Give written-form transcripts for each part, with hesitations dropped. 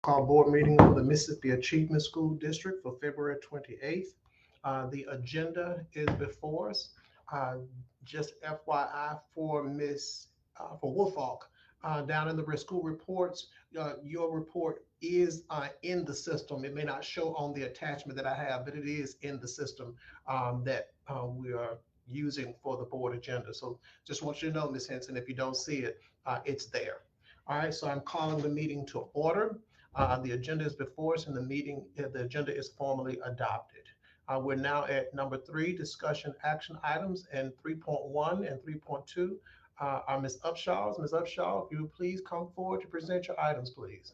call board meeting of the Mississippi Achievement School District for February 28th. The agenda is before us. Uh, just FYI for for Woolfolk, down in the school reports, your report is in the system. It may not show on the attachment that I have, but it is in the system that we are using for the board agenda. So just want you to know, Ms. Henson, if you don't see it, it's there. All right, so I'm calling the meeting to order. The agenda is before us and the agenda is formally adopted. We're now at number 3, discussion action items, and 3.1 and 3.2 are Ms. Upshaw's. Ms. Upshaw, if you would please come forward to present your items, please.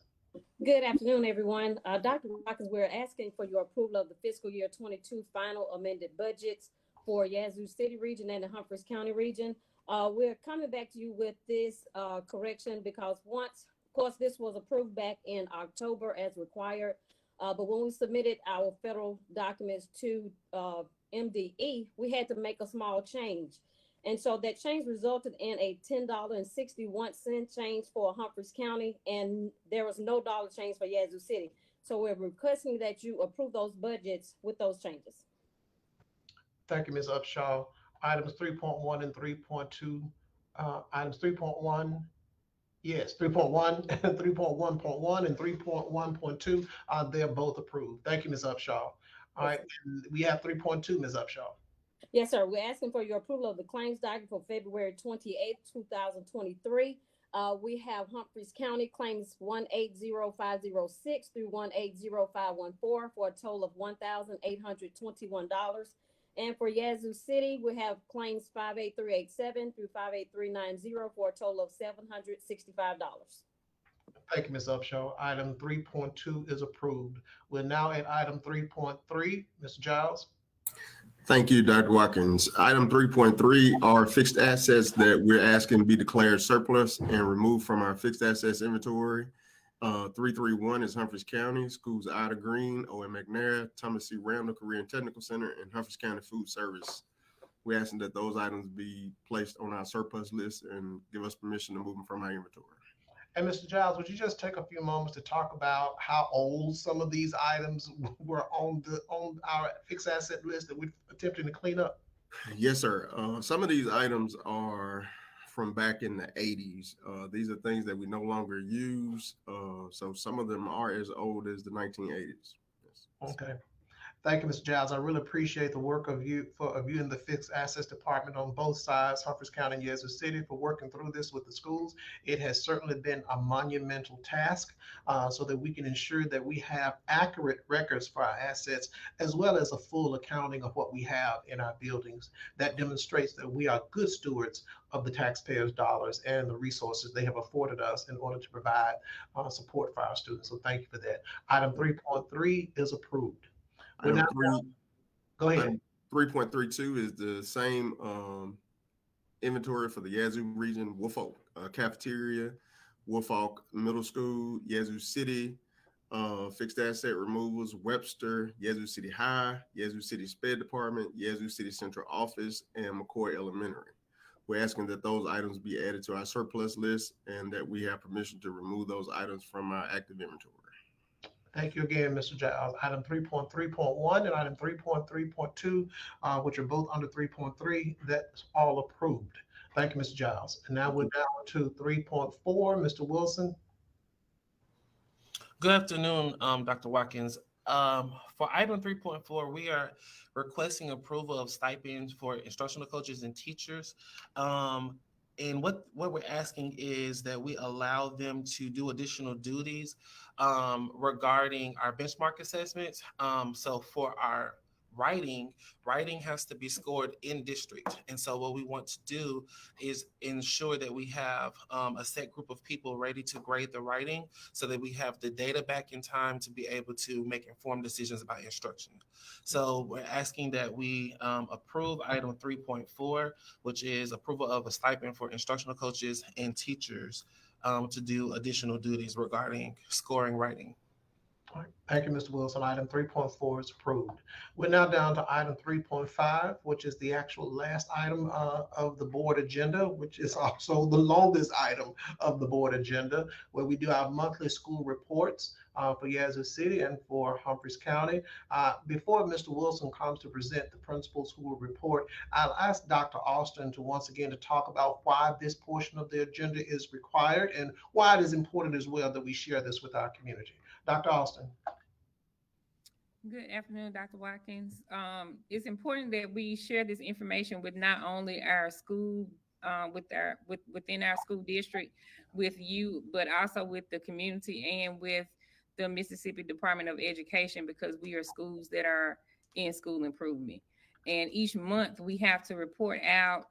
Good afternoon, everyone. Dr. Watkins, we're asking for your approval of the fiscal year 22 final amended budgets for Yazoo City region and the Humphreys County region. We're coming back to you with this correction because once, of course, this was approved back in October as required. But when we submitted our federal documents to MDE, we had to make a small change. And so that change resulted in a $10.61 change for Humphreys County, and there was no dollar change for Yazoo City. So we're requesting that you approve those budgets with those changes. Thank you, Ms. Upshaw. Items 3.1 and 3.2, items 3.1, yes, 3.1 and 3.1.1 and 3.1.2, they're both approved. Thank you, Ms. Upshaw. All right, we have 3.2, Ms. Upshaw. Yes, sir. We're asking for your approval of the claims docket for February 28th, 2023. We have Humphreys County claims 180506 through 180514 for a total of $1,821. And for Yazoo City, we have claims 58387 through 58390 for a total of $765. Thank you, Ms. Upshaw. Item 3.2 is approved. We're now at item 3.3. Mr. Giles. Thank you, Dr. Watkins. Item 3.3 are fixed assets that we're asking to be declared surplus and removed from our fixed assets inventory. 331 is Humphreys County, schools Ida Green, O.M. McNair, Thomas C. Randall Career and Technical Center, and Humphreys County Food Service. We're asking that those items be placed on our surplus list and give us permission to move them from our inventory. And Mr. Giles, would you just take a few moments to talk about how old some of these items were on our fixed asset list that we're attempting to clean up? Yes, sir. Some of these items are from back in the 80s. These are things that we no longer use. So some of them are as old as the 1980s. Yes. Okay. Thank you, Mr. Giles. I really appreciate the work of you in the fixed assets department on both sides, Humphreys County and Yazoo City, for working through this with the schools. It has certainly been a monumental task so that we can ensure that we have accurate records for our assets, as well as a full accounting of what we have in our buildings. That demonstrates that we are good stewards of the taxpayers' dollars and the resources they have afforded us in order to provide support for our students. So thank you for that. Item 3.3 is approved. Go ahead. 3.32 is the same inventory for the Yazoo region, Woolfolk cafeteria, Woolfolk Middle School, Yazoo City, fixed asset removals, Webster, Yazoo City High, Yazoo City Sped Department, Yazoo City Central Office, and McCoy Elementary. We're asking that those items be added to our surplus list and that we have permission to remove those items from our active inventory. Thank you again, Mr. Giles. Item 3.3.1 and item 3.3.2, which are both under 3.3, that's all approved. Thank you, Mr. Giles. And now we're down to 3.4, Mr. Wilson. Good afternoon, Dr. Watkins. For item 3.4, we are requesting approval of stipends for instructional coaches and teachers. And what we're asking is that we allow them to do additional duties regarding our benchmark assessments. So for our writing has to be scored in district. And so what we want to do is ensure that we have a set group of people ready to grade the writing so that we have the data back in time to be able to make informed decisions about instruction. So we're asking that we approve item 3.4, which is approval of a stipend for instructional coaches and teachers to do additional duties regarding scoring writing. All right. Thank you, Mr. Wilson. Item 3.4 is approved. We're now down to item 3.5, which is the actual last item of the board agenda, which is also the longest item of the board agenda, where we do our monthly school reports for Yazoo City and for Humphreys County. Before Mr. Wilson comes to present the principals who will report, I'll ask Dr. Austin to once again to talk about why this portion of the agenda is required and why it is important as well that we share this with our community. Dr. Austin. Good afternoon, Dr. Watkins. It's important that we share this information with not only our school, within our school district, with you, but also with the community and with the Mississippi Department of Education, because we are schools that are in school improvement. And each month we have to report out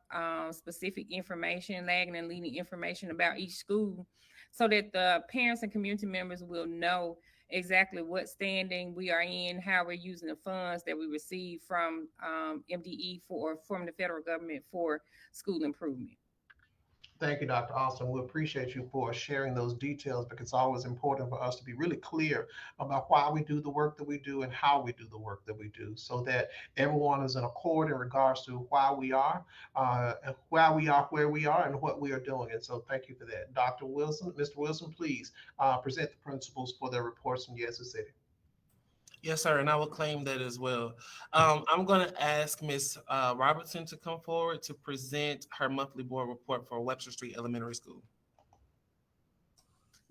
specific information, lagging and leading information about each school, so that the parents and community members will know exactly what standing we are in, how we're using the funds that we receive from MDE for from the federal government for school improvement. Thank you, Dr. Austin. We appreciate you for sharing those details because it's always important for us to be really clear about why we do the work that we do and how we do the work that we do so that everyone is in accord in regards to why we are, and why we are where we are and what we are doing. And so thank you for that. Dr. Wilson, Mr. Wilson, please present the principals for their reports from Yazoo City. Yes, sir, and I will claim that as well. I'm going to ask Ms. Robertson to come forward to present her monthly board report for Webster Street Elementary School.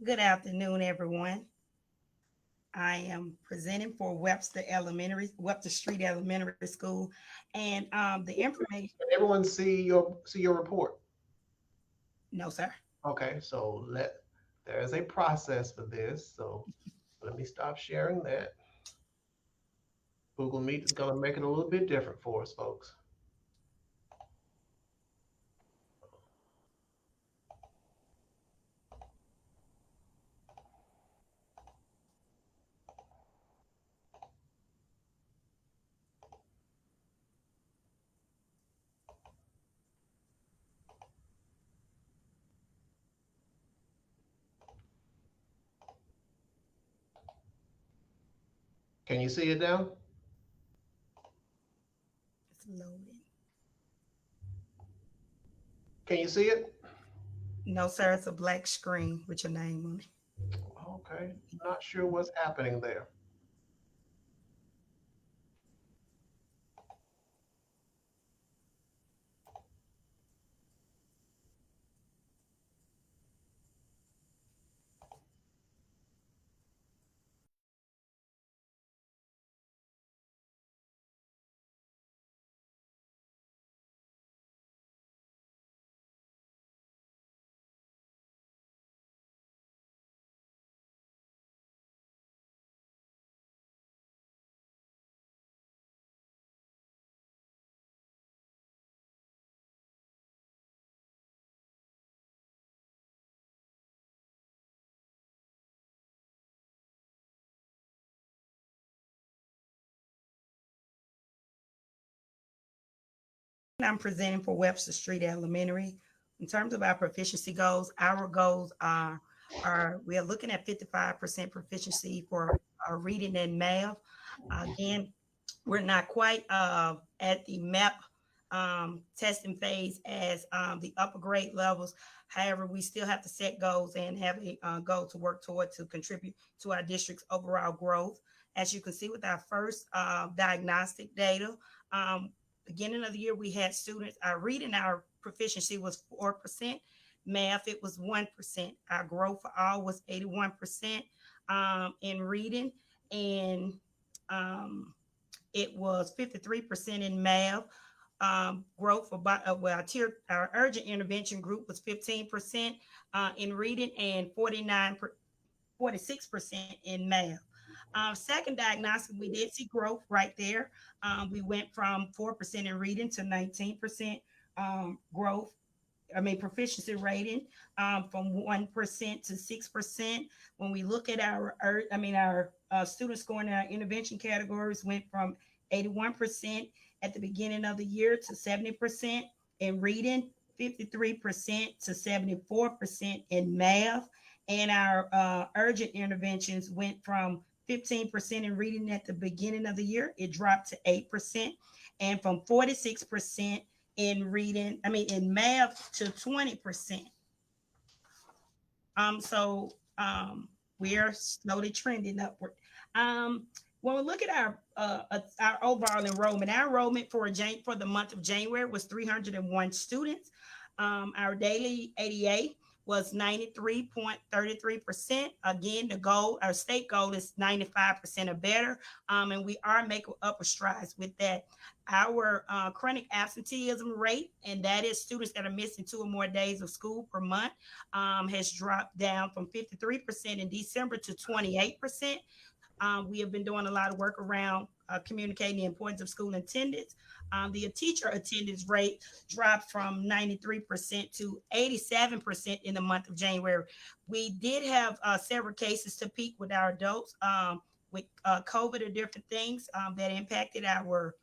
Good afternoon, everyone. I am presenting for Webster Street Elementary School, and the information. Can everyone see your report? No, sir. Okay, so there is a process for this. So let me stop sharing that. Google Meet is going to make it a little bit different for us, folks. Can you see it now? It's loading. Can you see it? No, sir. It's a black screen with your name on it. Okay, not sure what's happening there. I'm presenting for Webster Street Elementary. In terms of our proficiency goals, our goals are we are looking at 55% proficiency for reading and math. Again, we're not quite at the MAP testing phase as the upper grade levels. However, we still have to set goals and have a goal to work toward to contribute to our district's overall growth. As you can see with our first diagnostic data, beginning of the year, we had students, our reading, our proficiency was 4%. Math, it was 1%. Our growth for all was 81% in reading. And it was 53% in math. Growth for our urgent intervention group was 15% in reading and 46% in math. Second diagnostic, we did see growth right there. We went from 4% in reading to 19% growth. Proficiency rating from 1% to 6%. When we look at our students scoring in our intervention categories went from 81% at the beginning of the year to 70% in reading, 53% to 74% in math. And our urgent interventions went from 15% in reading at the beginning of the year. It dropped to 8%. And from 46% in math to 20%. We are slowly trending upward. When we look at our overall enrollment, our enrollment for the month of January was 301 students. Our daily ADA was 93.33%. Again, our state goal is 95% or better, and we are making upward strides with that. Our chronic absenteeism rate, and that is students that are missing 2 or more days of school per month, has dropped down from 53% in December to 28%. We have been doing a lot of work around communicating the importance of school attendance. The teacher attendance rate dropped from 93% to 87% in the month of January. We did have several cases to peak with our adults with COVID or different things that impacted our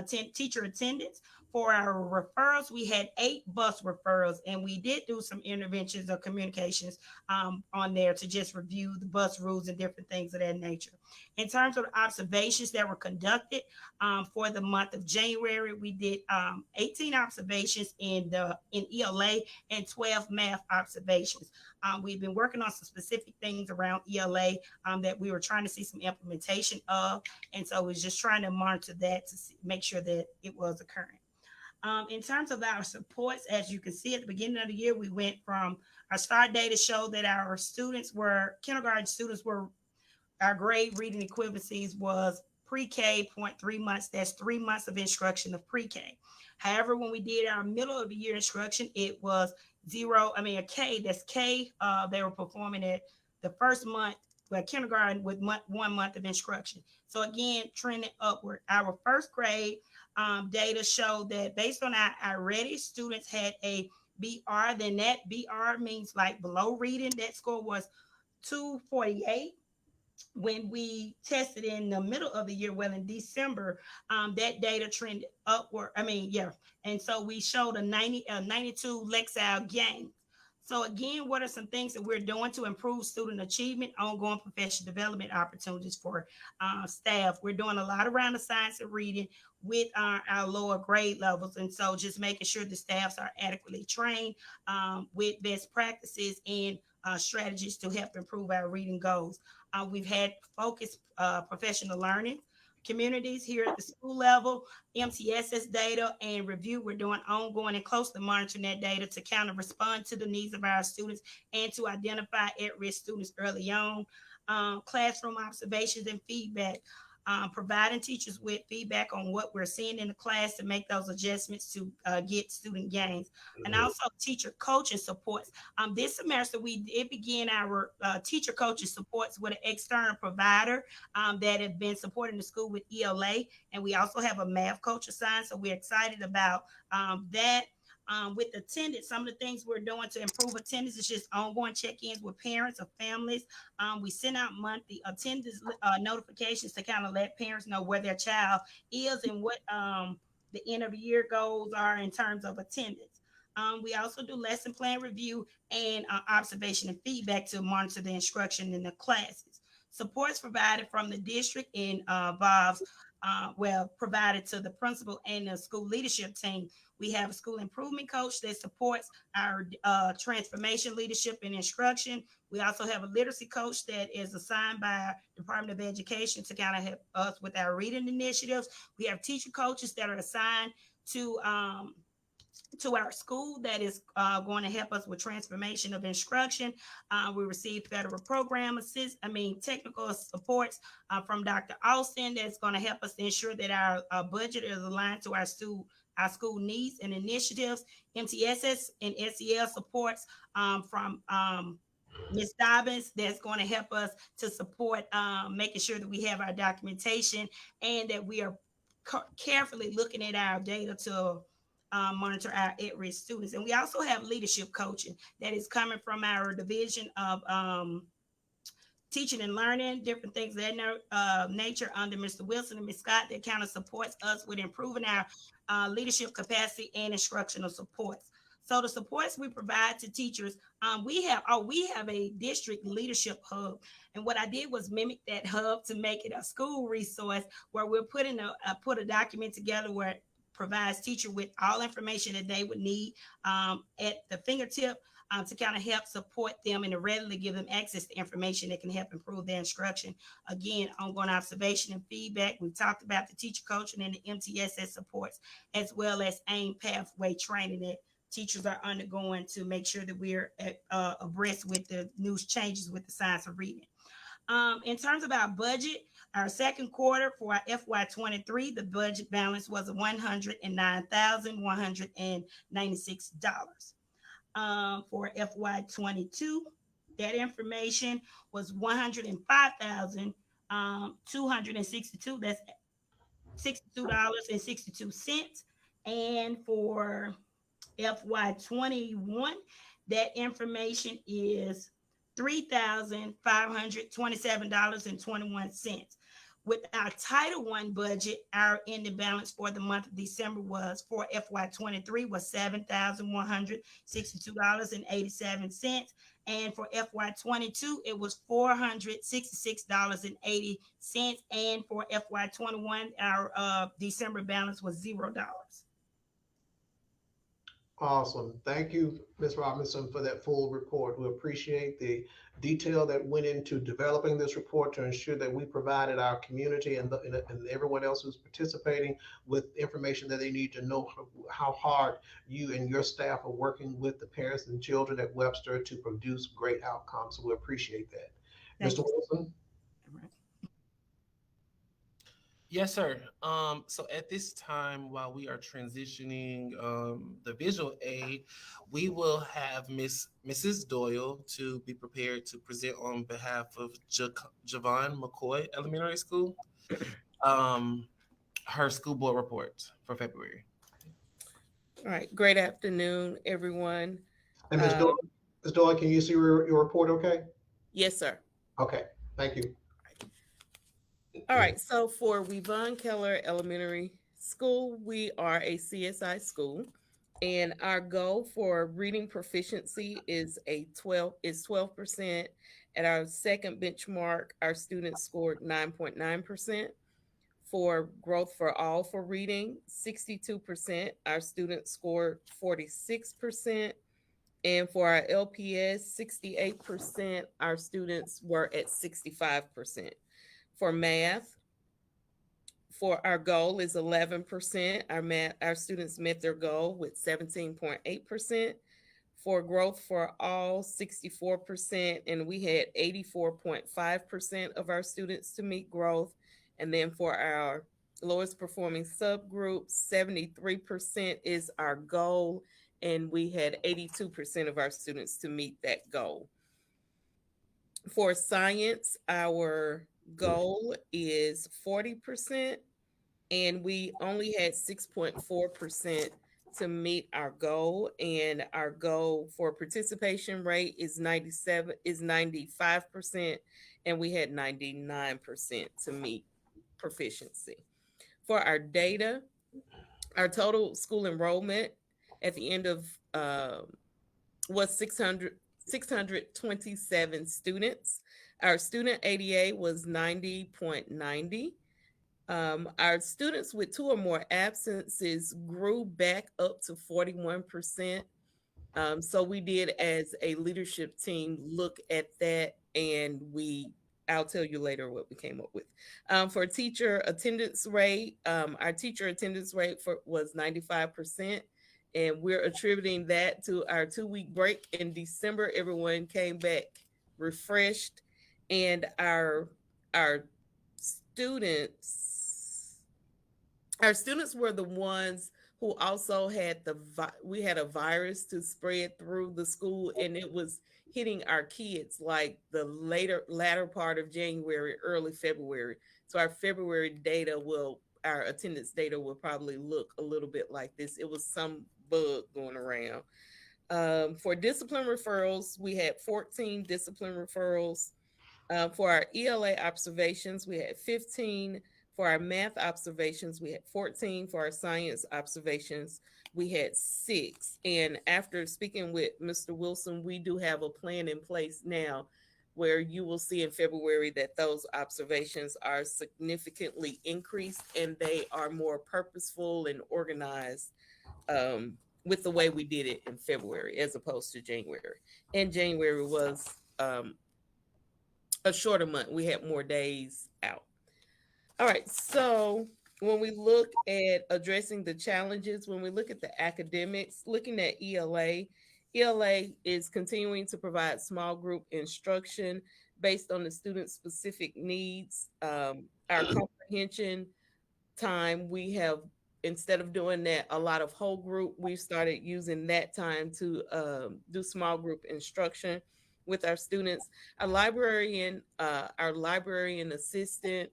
teacher attendance. For our referrals, we had 8 bus referrals, and we did do some interventions or communications on there to just review the bus rules and different things of that nature. In terms of observations that were conducted for the month of January, we did 18 observations in ELA and 12 math observations. We've been working on some specific things around ELA that we were trying to see some implementation of, and so we're just trying to monitor that to make sure that it was occurring. In terms of our supports, as you can see at the beginning of the year, we went from our start data showed that our kindergarten students were, our grade reading equivalencies was pre-K 0.3 months. That's 3 months of instruction of pre-K. However, when we did our middle of the year instruction, it was a K, that's K. They were performing at the first month, kindergarten with 1 month of instruction. So again, trending upward. Our first grade data showed that based on our ready, students had a BR, then that BR means like below reading. That score was 248. When we tested in the middle of the year, well, in December, that data trended upward. And so we showed a 92 Lexile gain. So again, what are some things that we're doing to improve student achievement, ongoing professional development opportunities for staff? We're doing a lot around the science of reading with our lower grade levels. And so just making sure the staffs are adequately trained with best practices and strategies to help improve our reading goals. We've had focused professional learning communities here at the school level, MTSS data and review. We're doing ongoing and closely monitoring that data to kind of respond to the needs of our students and to identify at-risk students early on. Classroom observations and feedback. Providing teachers with feedback on what we're seeing in the class to make those adjustments to get student gains, and also teacher coaching supports. This semester we did begin our teacher coaching supports with an external provider that have been supporting the school with ELA, and we also have a math coach assigned. So we're excited about that. With attendance, some of the things we're doing to improve attendance is just ongoing check-ins with parents or families. We send out monthly attendance notifications to kind of let parents know where their child is and what the end of the year goals are in terms of attendance. We also do lesson plan review and observation and feedback to monitor the instruction in the classes. Supports provided from the district involves provided to the principal and the school leadership team. We have a school improvement coach that supports our transformation leadership and instruction. We also have a literacy coach that is assigned by our Department of Education to kind of help us with our reading initiatives. We have teacher coaches that are assigned to our school that is going to help us with transformation of instruction. We receive federal program technical supports from Dr. Austin that's going to help us ensure that our budget is aligned to our school needs and initiatives. MTSS and SEL supports from Ms. Dobbins that's going to help us to support making sure that we have our documentation and that we are carefully looking at our data to monitor our at-risk students. And we also have leadership coaching that is coming from our division of teaching and learning, different things of that nature under Mr. Wilson and Ms. Scott that kind of supports us with improving our leadership capacity and instructional supports. So the supports we provide to teachers, we have a district leadership hub. And what I did was mimic that hub to make it a school resource where we're put a document together where it provides teacher with all information that they would need at the fingertip. to kind of help support them and to readily give them access to information that can help improve their instruction. Again, ongoing observation and feedback. We've talked about the teacher coaching and the MTSS supports, as well as AIM pathway training that teachers are undergoing to make sure that we're abreast with the new changes with the science of reading. In terms of our budget, our second quarter for our FY23, the budget balance was $109,196. For FY22, that information was $105,262. That's $62.62. And for FY21, that information is $3,527.21. With our Title I budget, our ending balance for the month of December was for FY23 was $7,162.87. And for FY22, it was $466.80. And for FY21, our December balance was $0. Awesome. Thank you, Ms. Robinson, for that full report. We appreciate the detail that went into developing this report to ensure that we provided our community and everyone else who's participating with information that they need to know how hard you and your staff are working with the parents and children at Webster to produce great outcomes. So we appreciate that. Thank Mr. you. Wilson? Yes, sir. So at this time, while we are transitioning the visual aid, we will have Mrs. Doyle to be prepared to present on behalf of Javon McCoy Elementary School, her school board report for February. All right. Great afternoon, everyone. And Ms. Doyle, can you see your report okay? Yes, sir. Okay, thank you. All right. So for Yvonne Keller Elementary School, we are a CSI school, and our goal for reading proficiency is 12%. At our second benchmark, our students scored 9.9%. For growth for all for reading, 62%. Our students scored 46%. And for our LPS, 68%. Our students were at 65%. For math, for our goal is 11%. Our students met their goal with 17.8%. For growth for all, 64%, and we had 84.5% of our students to meet growth. And then for our lowest performing subgroup, 73% is our goal, and we had 82% of our students to meet that goal. For science, our goal is 40%, and we only had 6.4% to meet our goal, and our goal for participation rate is 95%, and we had 99% to meet proficiency. For our data, our total school enrollment at the end of was 627 students. Our student ADA was 90.90. Our students with 2 or more absences grew back up to 41%. So we did, as a leadership team, look at that, and I'll tell you later what we came up with. For teacher attendance rate, our teacher attendance rate was 95%. And we're attributing that to our 2-week break in December. Everyone came back refreshed, and our students were the ones who also had we had a virus to spread through the school, and it was hitting our kids like the latter part of January, early February. So our February our attendance data will probably look a little bit like this. It was some bug going around. For discipline referrals, we had 14 discipline referrals. For our ELA observations, we had 15. For our math observations, we had 14. For our science observations, we had 6. And after speaking with Mr. Wilson, we do have a plan in place now where you will see in February that those observations are significantly increased, and they are more purposeful and organized with the way we did it in February as opposed to January. And January was a shorter month. We had more days out. All right. So when we look at addressing the challenges, when we look at the academics, looking at ELA is continuing to provide small group instruction based on the student's specific needs. Our comprehension time, we have, instead of doing that a lot of whole group, we started using that time to do small group instruction with our students. Our librarian assistant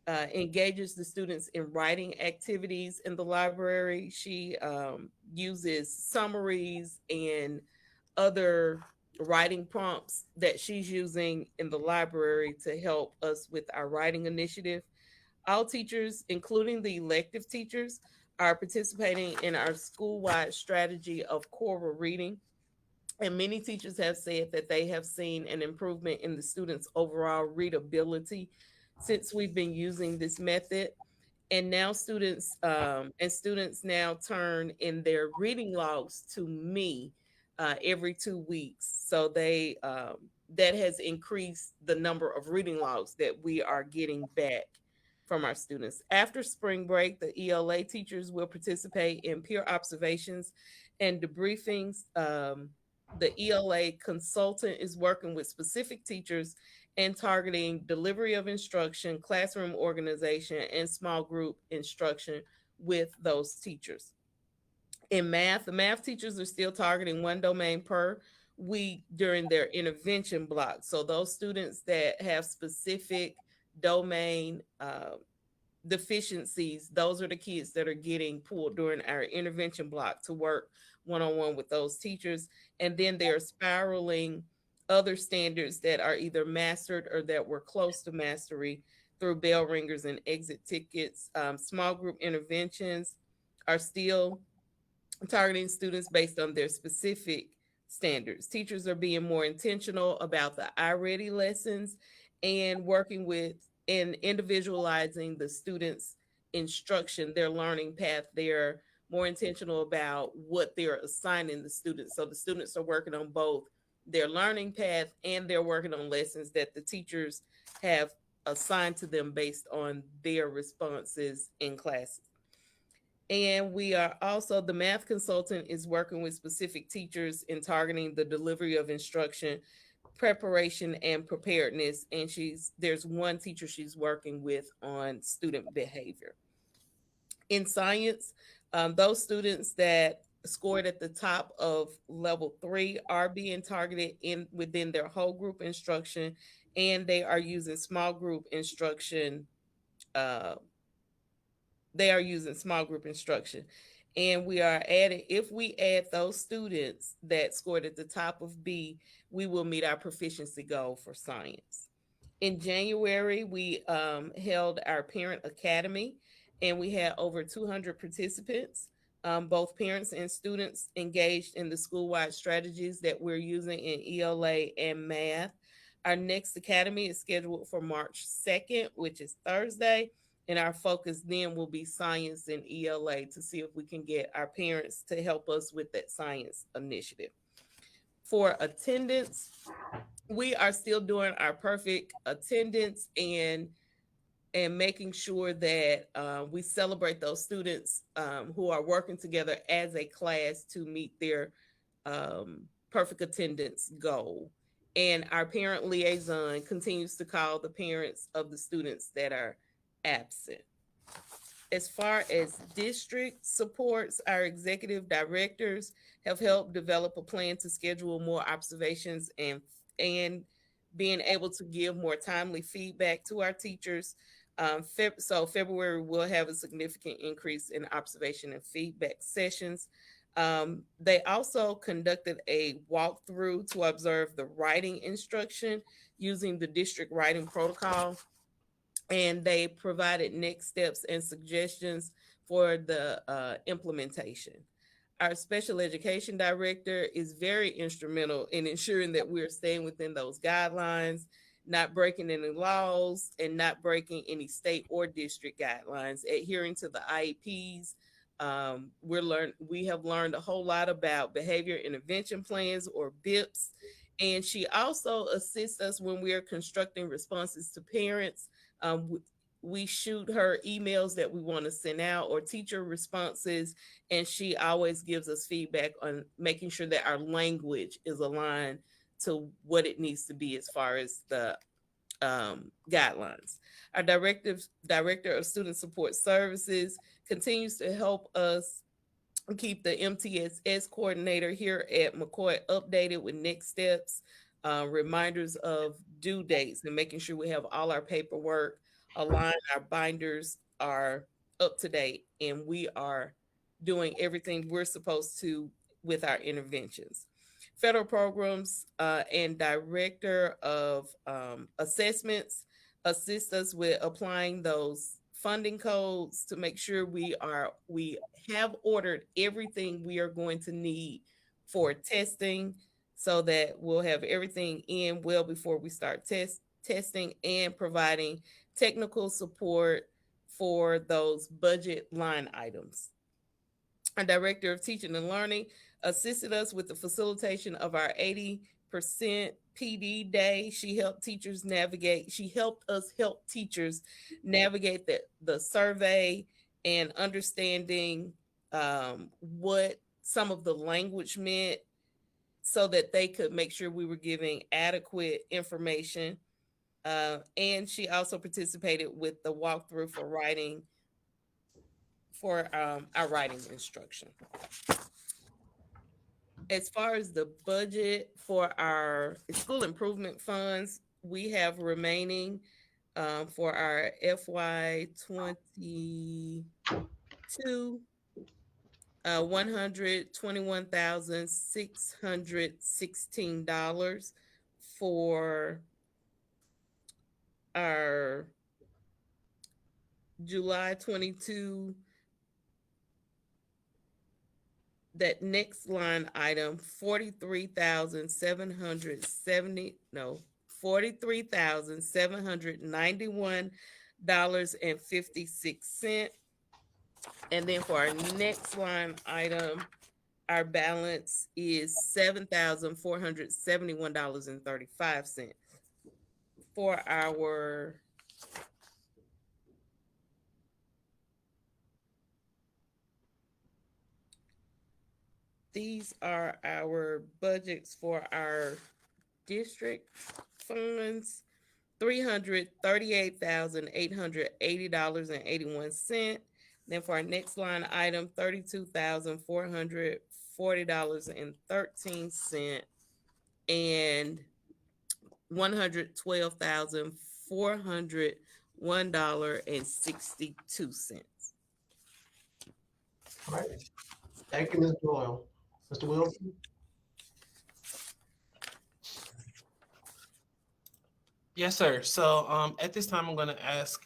engages the students in writing activities in the library. She uses summaries and other writing prompts that she's using in the library to help us with our writing initiative. All teachers, including the elective teachers, are participating in our school-wide strategy of choral reading. And many teachers have said that they have seen an improvement in the students' overall readability since we've been using this method. And now students now turn in their reading logs to me every 2 weeks. So that has increased the number of reading logs that we are getting back from our students. After spring break, the ELA teachers will participate in peer observations and debriefings. The ELA consultant is working with specific teachers and targeting delivery of instruction, classroom organization, and small group instruction with those teachers. In math, the math teachers are still targeting one domain per week during their intervention block. So those students that have specific domain deficiencies, those are the kids that are getting pulled during our intervention block to work one-on-one with those teachers. And then they're spiraling other standards that are either mastered or that were close to mastery through bell ringers and exit tickets. Small group interventions are still targeting students based on their specific standards. Teachers are being more intentional about the iReady lessons and working with and individualizing the students' instruction, their learning path. They're more intentional about what they're assigning the students. So the students are working on both their learning path and they're working on lessons that the teachers have assigned to them based on their responses in classes. And we are also, the math consultant is working with specific teachers in targeting the delivery of instruction, preparation, and preparedness. And there's one teacher she's working with on student behavior. In science, those students that scored at the top of level 3 are being targeted within their whole group instruction, and they are using small group instruction. They are using small group instruction. And if we add those students that scored at the top of B, we will meet our proficiency goal for science. In January, we held our Parent Academy, and we had over 200 participants, both parents and students engaged in the school-wide strategies that we're using in ELA and math. Our next academy is scheduled for March 2nd, which is Thursday. And our focus then will be science and ELA to see if we can get our parents to help us with that science initiative. For attendance, we are still doing our perfect attendance and making sure that we celebrate those students who are working together as a class to meet their perfect attendance goal. And our parent liaison continues to call the parents of the students that are absent. As far as district supports, our executive directors have helped develop a plan to schedule more observations and being able to give more timely feedback to our teachers. So February will have a significant increase in observation and feedback sessions. They also conducted a walkthrough to observe the writing instruction using the district writing protocol, and they provided next steps and suggestions for the implementation. Our special education director is very instrumental in ensuring that we're staying within those guidelines, not breaking any laws, and not breaking any state or district guidelines, adhering to the IEPs We have learned a whole lot about behavior intervention plans, or BIPs, and she also assists us when we are constructing responses to parents. We shoot her emails that we want to send out, or teacher responses, and she always gives us feedback on making sure that our language is aligned to what it needs to be as far as the guidelines. Our director of student support services continues to help us keep the MTSS coordinator here at McCoy updated with next steps, reminders of due dates, and making sure we have all our paperwork aligned, our binders are up to date, and we are doing everything we're supposed to with our interventions. Federal programs and director of assessments assist us with applying those funding codes to make sure we have ordered everything we are going to need for testing, so that we'll have everything in well before we start testing, and providing technical support for those budget line items. Our director of teaching and learning assisted us with the facilitation of our 80% PD day. She helped us help teachers navigate the survey, and understanding what some of the language meant, so that they could make sure we were giving adequate information. And she also participated with the walkthrough for writing, for our writing instruction. As far as the budget for our school improvement funds, we have remaining for our FY22 $121,616 for our July 22. That next line item, 43,791.56. And then for our next line item, our balance is $7,471.35. For our these are our budgets for our district funds. $338,880.81. Then for our next line item, $32,440.13, and $112,401.62. All right. Thank you, Ms. Doyle. Mr. Wilson? Yes, sir. So at this time, I'm going to ask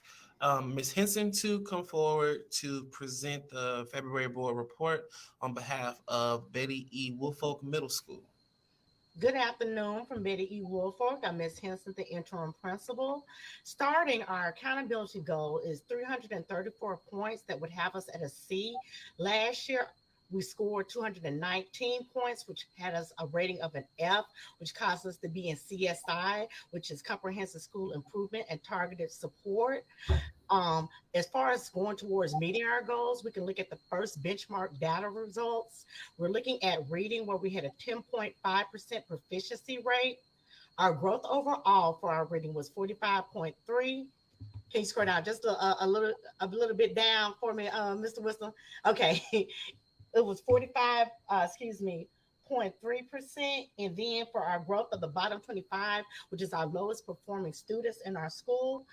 Ms. Henson to come forward to present the February board report on behalf of Betty E. Woolfolk Middle School. Good afternoon from Betty E. Woolfolk. I'm Ms. Henson, the interim principal. Starting, our accountability goal is 334 points that would have us at a C. Last year, we scored 219 points, which had us a rating of an F, which caused us to be in CSI, which is Comprehensive School Improvement and Targeted Support. As far as going towards meeting our goals, we can look at the first benchmark data results. We're looking at reading, where we had a 10.5% proficiency rate. Our growth overall for our reading was 45.3. Can you scroll down just a little bit down for me, Mr. Whistler? Okay. It was 0.3%. And then for our growth of the bottom 25, which is our lowest performing students in our school,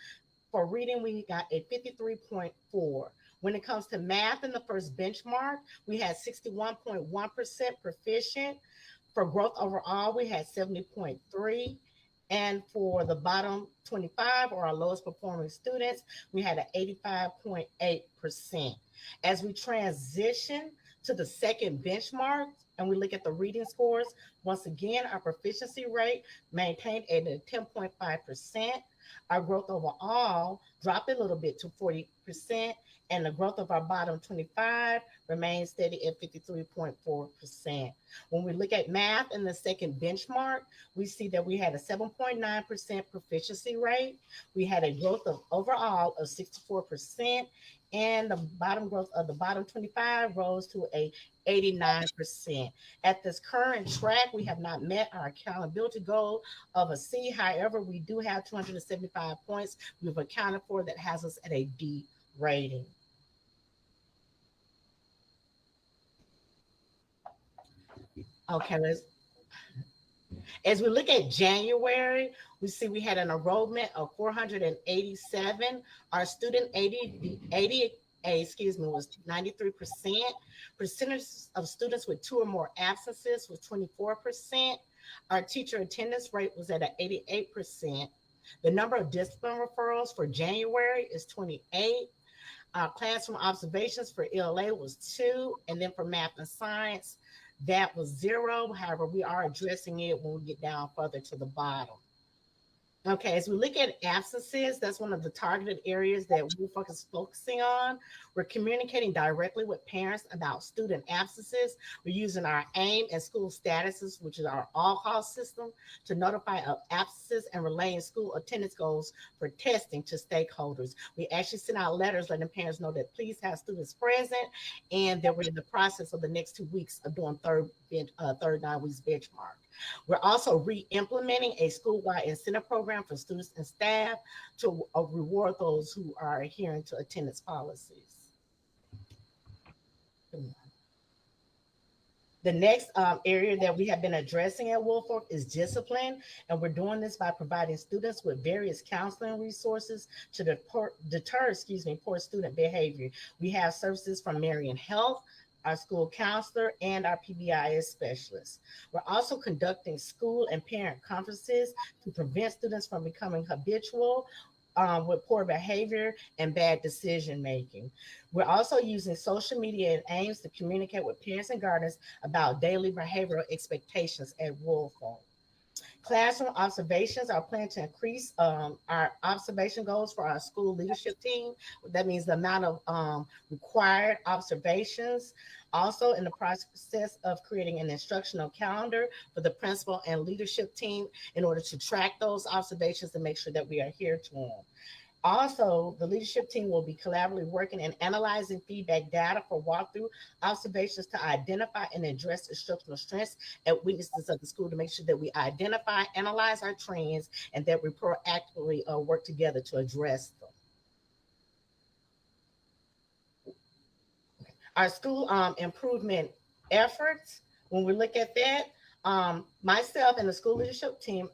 for reading, we got a 53.4. When it comes to math in the first benchmark, we had 61.1% proficient. For growth overall, we had 70.3. And for the bottom 25, or our lowest performing students, we had an 85.8%. As we transition to the second benchmark and we look at the reading scores, once again, our proficiency rate maintained at a 10.5%. Our growth overall dropped a little bit to 40%. and the growth of our bottom 25 remains steady at 53.4%. When we look at math in the second benchmark, we see that we had a 7.9% proficiency rate. We had a growth of overall of 64%, and the bottom growth of the bottom 25 rose to a 89%. At this current track, we have not met our accountability goal of a C. However, we do have 275 points we've accounted for that has us at a D rating. Okay, as we look at January, we see we had an enrollment of 487. Our student 80 excuse me, was 93%. Percentage of students with 2 or more absences was 24%. Our teacher attendance rate was at 88%. The number of discipline referrals for January is 28. Our classroom observations for ELA was 2, and then for math and science, that was 0. However, we are addressing it when we get down further to the bottom. Okay, as we look at absences, that's one of the targeted areas that WUFOC is focusing on. We're communicating directly with parents about student absences. We're using our AIM and school statuses, which is our all-call system, to notify of absences and relaying school attendance goals for testing to stakeholders. We actually sent out letters letting parents know that please have students present, and that we're in the process of the next 2 weeks of doing third 9 weeks benchmark. We're also re-implementing a school-wide incentive program for students and staff to reward those who are adhering to attendance policies. The next area that we have been addressing at WUFOC is discipline, and we're doing this by providing students with various counseling resources to deter poor student behavior. We have services from Marion Health, our school counselor, and our PBIS specialist. We're also conducting school and parent conferences to prevent students from becoming habitual with poor behavior and bad decision making. We're also using social media and aims to communicate with parents and guardians about daily behavioral expectations at WUFOC. Classroom observations are planned to increase our observation goals for our school leadership team. That means the amount of required observations. Also in the process of creating an instructional calendar for the principal and leadership team in order to track those observations and make sure that we adhere to them. Also, the leadership team will be collaboratively working and analyzing feedback data for walkthrough observations to identify and address instructional strengths and weaknesses of the school to make sure that we identify, analyze our trends, and that we proactively work together to address them. Our school improvement efforts, when we look at that, myself and the school leadership team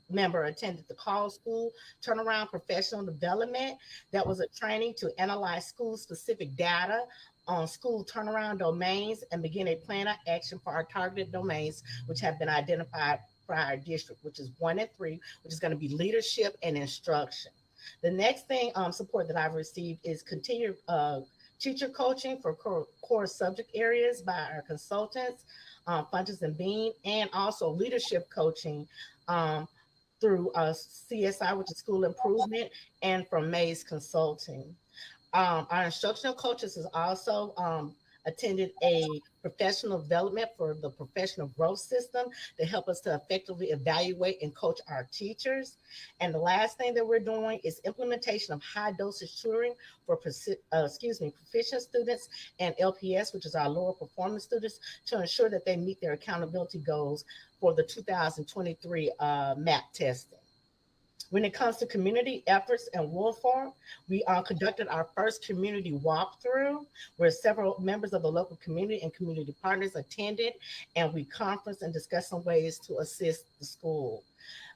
member attended the Call School Turnaround Professional Development. That was a training to analyze school-specific data on school turnaround domains and begin a plan of action for our targeted domains, which have been identified for our district, which is 1 and 3, which is going to be leadership and instruction. The next thing support that I've received is continued teacher coaching for core subject areas by our consultants, Funches and Bean, and also leadership coaching through CSI, which is School Improvement, and from Mays Consulting. Our instructional coaches has also attended a professional development for the professional growth system to help us to effectively evaluate and coach our teachers. And the last thing that we're doing is implementation of high dosage tutoring for proficient students and LPS, which is our lower performance students, to ensure that they meet their accountability goals for the 2023 MAP testing. When it comes to community efforts and WUFOC, we conducted our first community walkthrough where several members of the local community and community partners attended, and we conferenced and discussed some ways to assist the school.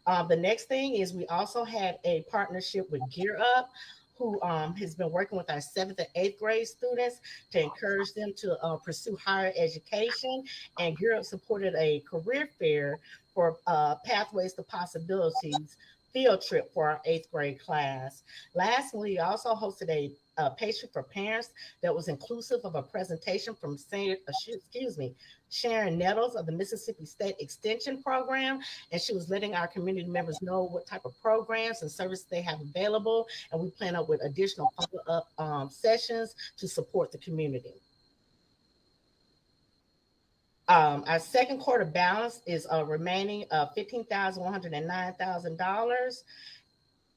The next thing is we also had a partnership with Gear Up, who has been working with our 7th and 8th grade students to encourage them to pursue higher education. And Gear Up supported a career fair for Pathways to Possibilities field trip for our 8th grade class. Lastly, we also hosted pastry for parents that was inclusive of a presentation from Sharon Nettles of the Mississippi State Extension Program. And she was letting our community members know what type of programs and services they have available. And we plan up with additional follow-up sessions to support the community. Our second quarter balance is remaining $15,109,000.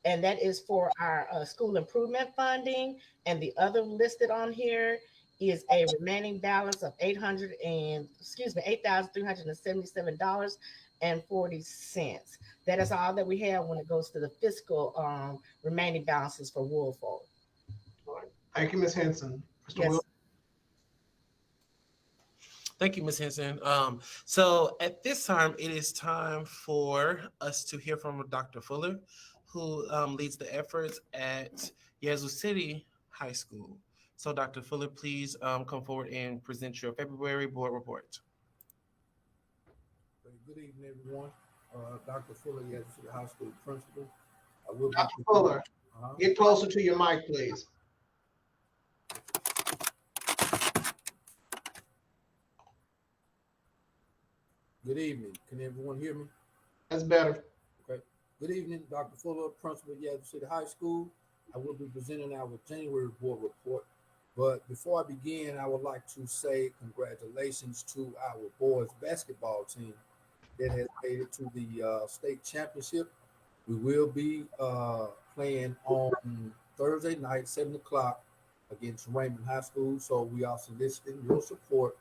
And that is for our school improvement funding. And the other listed on here is a remaining balance of $8,377.40. That is all that we have when it goes to the fiscal remaining balances for Woolfolk. All right. Thank you, Ms. Henson. Mr. Yes. Will? Thank you, Ms. Henson. So at this time, it is time for us to hear from Dr. Fuller, who leads the efforts at Yazoo City High School. So Dr. Fuller, please come forward and present your February board report. Good evening, everyone. Dr. Fuller, Yazoo City High School principal. Dr. Fuller, get closer to your mic, please. Good evening. Can everyone hear me? That's better. Okay. Good evening, Dr. Fuller, principal at Yazoo City High School. I will be presenting our January board report. But before I begin, I would like to say congratulations to our boys basketball team that has made it to the state championship. We will be playing on Thursday night, 7 o'clock against Raymond High School. So we are soliciting your support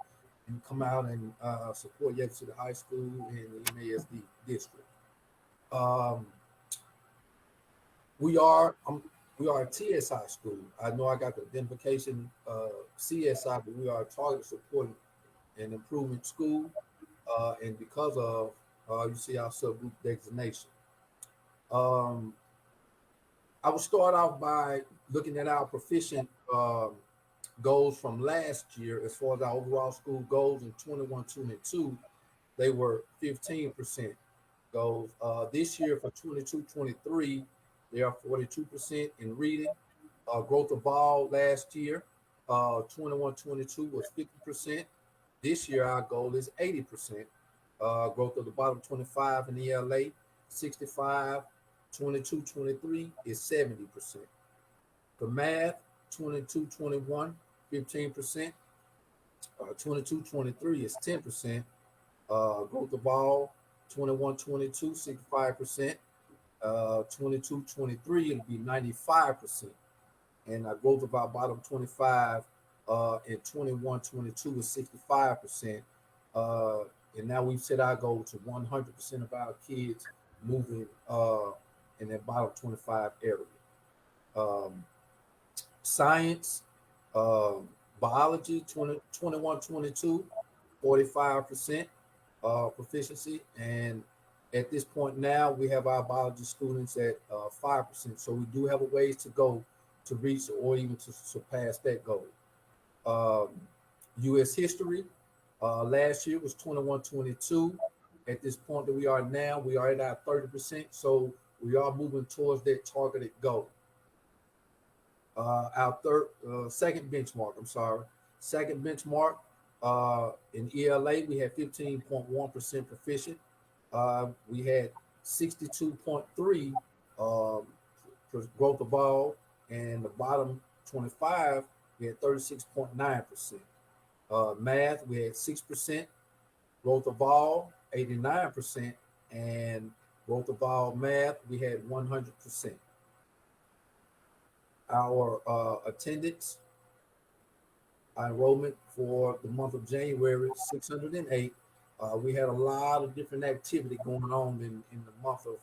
and come out and support Yazoo City High School and the MASD district. We are a TSI school. I know I got the identification CSI, but we are a target supporting and improvement school. And because of, you see our subgroup designation. I will start off by looking at our proficient goals from last year. As far as our overall school goals in 21-22, they were 15% goals. This year for 22-23, they are 42% in reading. Growth of all last year, 21-22 was 50%. This year, our goal is 80%. Growth of the bottom 25 in ELA, 65. 22-23 is 70%. For math, 22-21, 15%. 22-23 is 10%. Growth of all, 21-22, 65%. 22-23, it'll be 95%. And our growth of our bottom 25 in 21-22 is 65%. And now we've set our goal to 100% of our kids moving in that bottom 25 area. Science, biology, 21-22, 45% proficiency. And at this point now, we have our biology students at 5%. So we do have a ways to go to reach or even to surpass that goal. U.S. history, last year was 21-22. At this point that we are now, we are at our 30%. So we are moving towards that targeted goal. Our second second benchmark in ELA, we had 15.1% proficient. We had 62.3 growth of all, and the bottom 25, we had 36.9%. Math, we had 6% growth of all, 89%, and growth of all math, we had 100%. Our attendance, our enrollment for the month of January, 608. We had a lot of different activity going on in the month of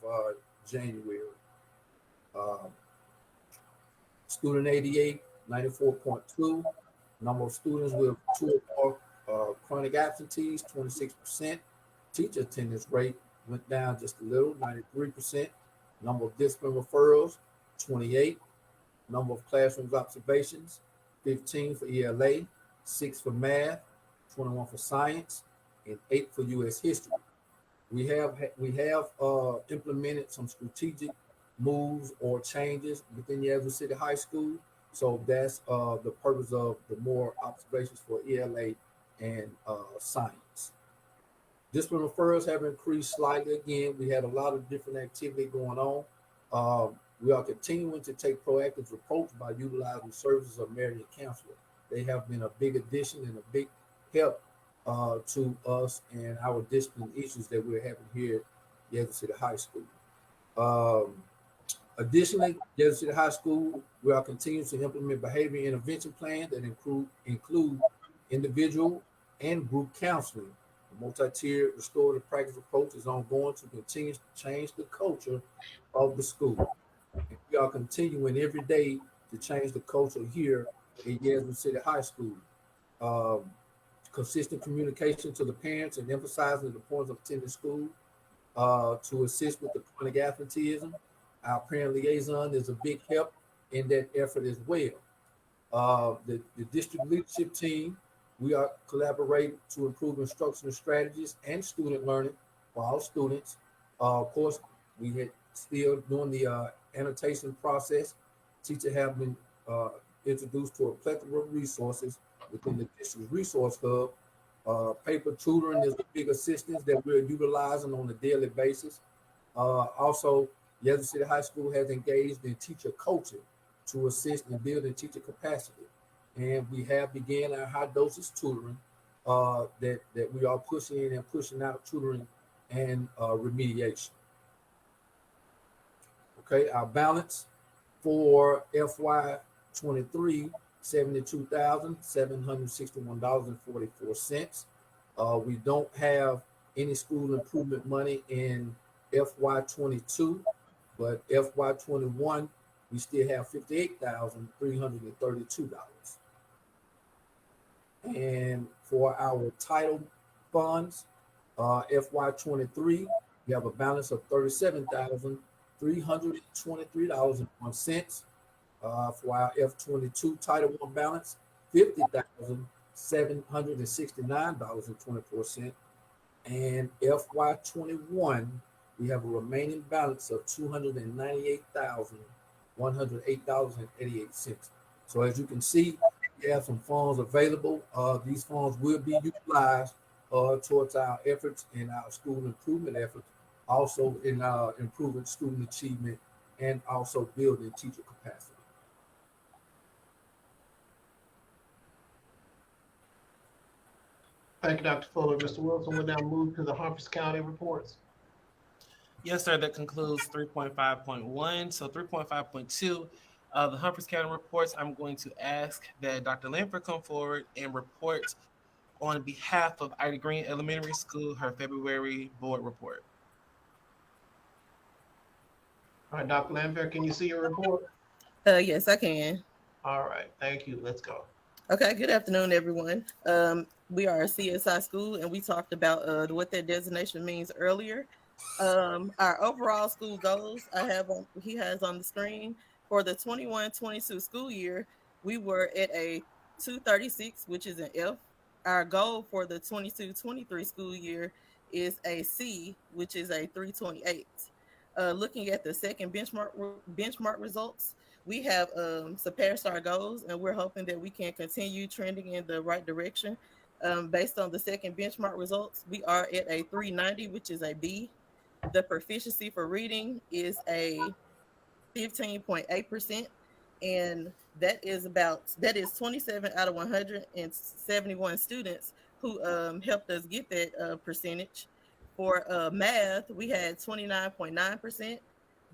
January. Student 88, 94.2. Number of students with 2 or more chronic absentees, 26%. Teacher attendance rate went down just a little, 93%. Number of discipline referrals, 28. Number of classrooms observations, 15 for ELA, 6 for math, 21 for science, and 8 for U.S. history. We have implemented some strategic moves or changes within Yazoo City High School. So that's the purpose of the more observations for ELA and science. Discipline referrals have increased slightly again. We had a lot of different activity going on. We are continuing to take proactive approach by utilizing services of marriage counselor. They have been a big addition and a big help to us and our discipline issues that we're having here at Yazoo City High School. Um, Additionally, Yazoo City High School, we are continuing to implement behavior intervention plans that include individual and group counseling. The multi-tiered restorative practice approach is ongoing to continue to change the culture of the school. And we are continuing every day to change the culture here at Yazoo City High School. Um, Consistent communication to the parents and emphasizing the importance of attending school to assist with the chronic absenteeism. Our parent liaison is a big help in that effort as well. The district leadership team, we are collaborating to improve instructional strategies and student learning for our students. Of course, we had still doing the annotation process. Teachers have been introduced to a plethora of resources within the district resource hub. Paper tutoring is a big assistance that we're utilizing on a daily basis. Also, Yazoo City High School has engaged in teacher coaching to assist in building teacher capacity. And we have began our high dosage tutoring that we are pushing in and pushing out tutoring and remediation. Okay, our balance for FY23, $72,761.44. We don't have any school improvement money in FY22, but FY21, we still have $58,332. And for our title funds, FY23, we have a balance of $37,323.01. For our F22 Title I balance, $50,769.24. And FY21, we have a remaining balance of $298,108.88. So as you can see, we have some funds available. These funds will be utilized towards our efforts in our school improvement efforts, also in improving student achievement and also building teacher capacity. Thank you, Dr. Fuller. Mr. Wilson will now move to the Humphreys County reports. Yes, sir. That concludes 3.5.1. So 3.5.2, the Humphreys County reports, I'm going to ask that Dr. Lanford come forward and report on behalf of Ida Green Elementary School, her February board report. All right, Dr. Lambert, can you see your report? Yes, I can. All right, thank you. Let's go. Okay, good afternoon, everyone. We are a CSI school, and we talked about what that designation means earlier. Our overall school goals he has on the screen for the 21-22 school year. We were at a 236, which is an F. Our goal for the 22-23 school year is a C, which is a 328. Looking at the second benchmark results, we have surpassed our goals, and we're hoping that we can continue trending in the right direction. Based on the second benchmark results, we are at a 390, which is a B. The proficiency for reading is a 15.8%, and that is 27 out of 171 students who helped us get that percentage. For math, we had 29.9%.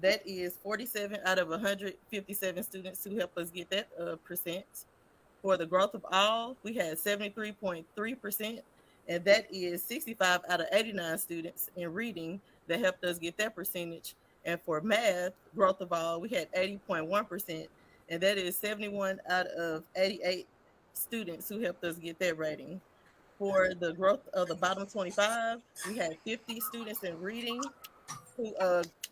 That is 47 out of 157 students who helped us get that percent. For the growth of all, we had 73.3%, and that is 65 out of 89 students in reading that helped us get that percentage. And for math, growth of all, we had 80.1%, and that is 71 out of 88 students who helped us get that rating. For the growth of the bottom 25, we had 50 students in reading who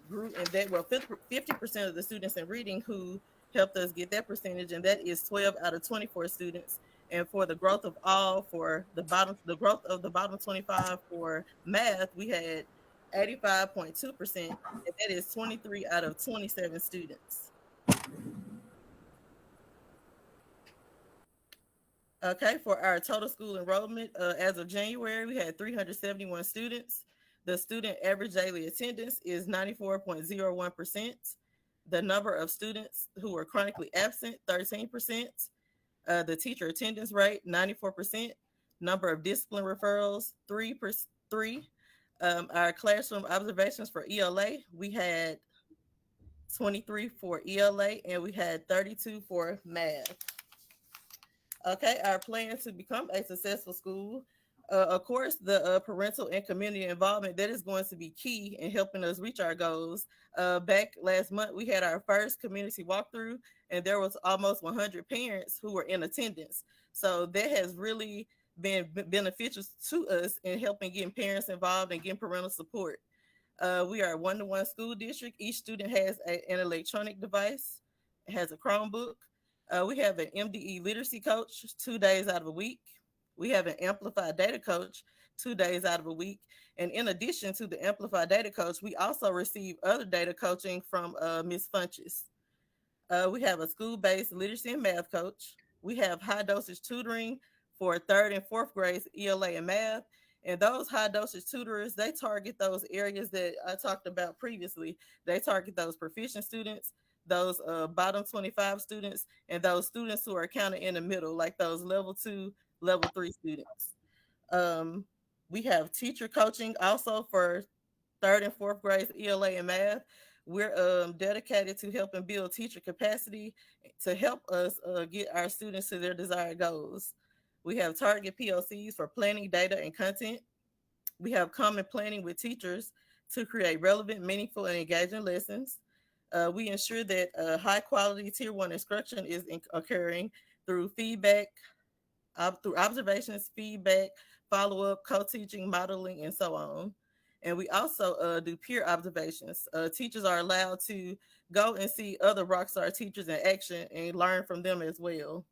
grew, and that 50% of the students in reading who helped us get that percentage, and that is 12 out of 24 students. And for the growth of all, for the growth of the bottom 25 for math, we had 85.2%, and that is 23 out of 27 students. Okay, for our total school enrollment, as of January, we had 371 students. The student average daily attendance is 94.01%. The number of students who are chronically absent, 13%. The teacher attendance rate, 94%. Number of discipline referrals, 3. Our classroom observations for ELA, we had 23 for ELA and we had 32 for math. Okay, our plan to become a successful school. Of course, the parental and community involvement, that is going to be key in helping us reach our goals. Back last month, we had our first community walkthrough, and there was almost 100 parents who were in attendance. So that has really been beneficial to us in helping getting parents involved and getting parental support. We are a one-to-one school district. Each student has an electronic device, has a Chromebook. We have an MDE literacy coach 2 days out of a week. We have an amplified data coach 2 days out of a week. And in addition to the amplified data coach, we also receive other data coaching from Ms. Funches. We have a school-based literacy and math coach. We have high dosage tutoring for 3rd and 4th grades, ELA and math. And those high dosage tutors, they target those areas that I talked about previously. They target those proficient students, those bottom 25 students, and those students who are counted in the middle, like those level 2, level 3 students. We have teacher coaching also for 3rd and 4th grades, ELA and math. We're dedicated to helping build teacher capacity to help us get our students to their desired goals. We have target POCs for planning, data, and content. We have common planning with teachers to create relevant, meaningful, and engaging lessons. We ensure that high quality tier 1 instruction is occurring through feedback, through observations, feedback, follow-up, co-teaching, modeling, and so on. And we also do peer observations. Teachers are allowed to go and see other Rockstar teachers in action and learn from them as well.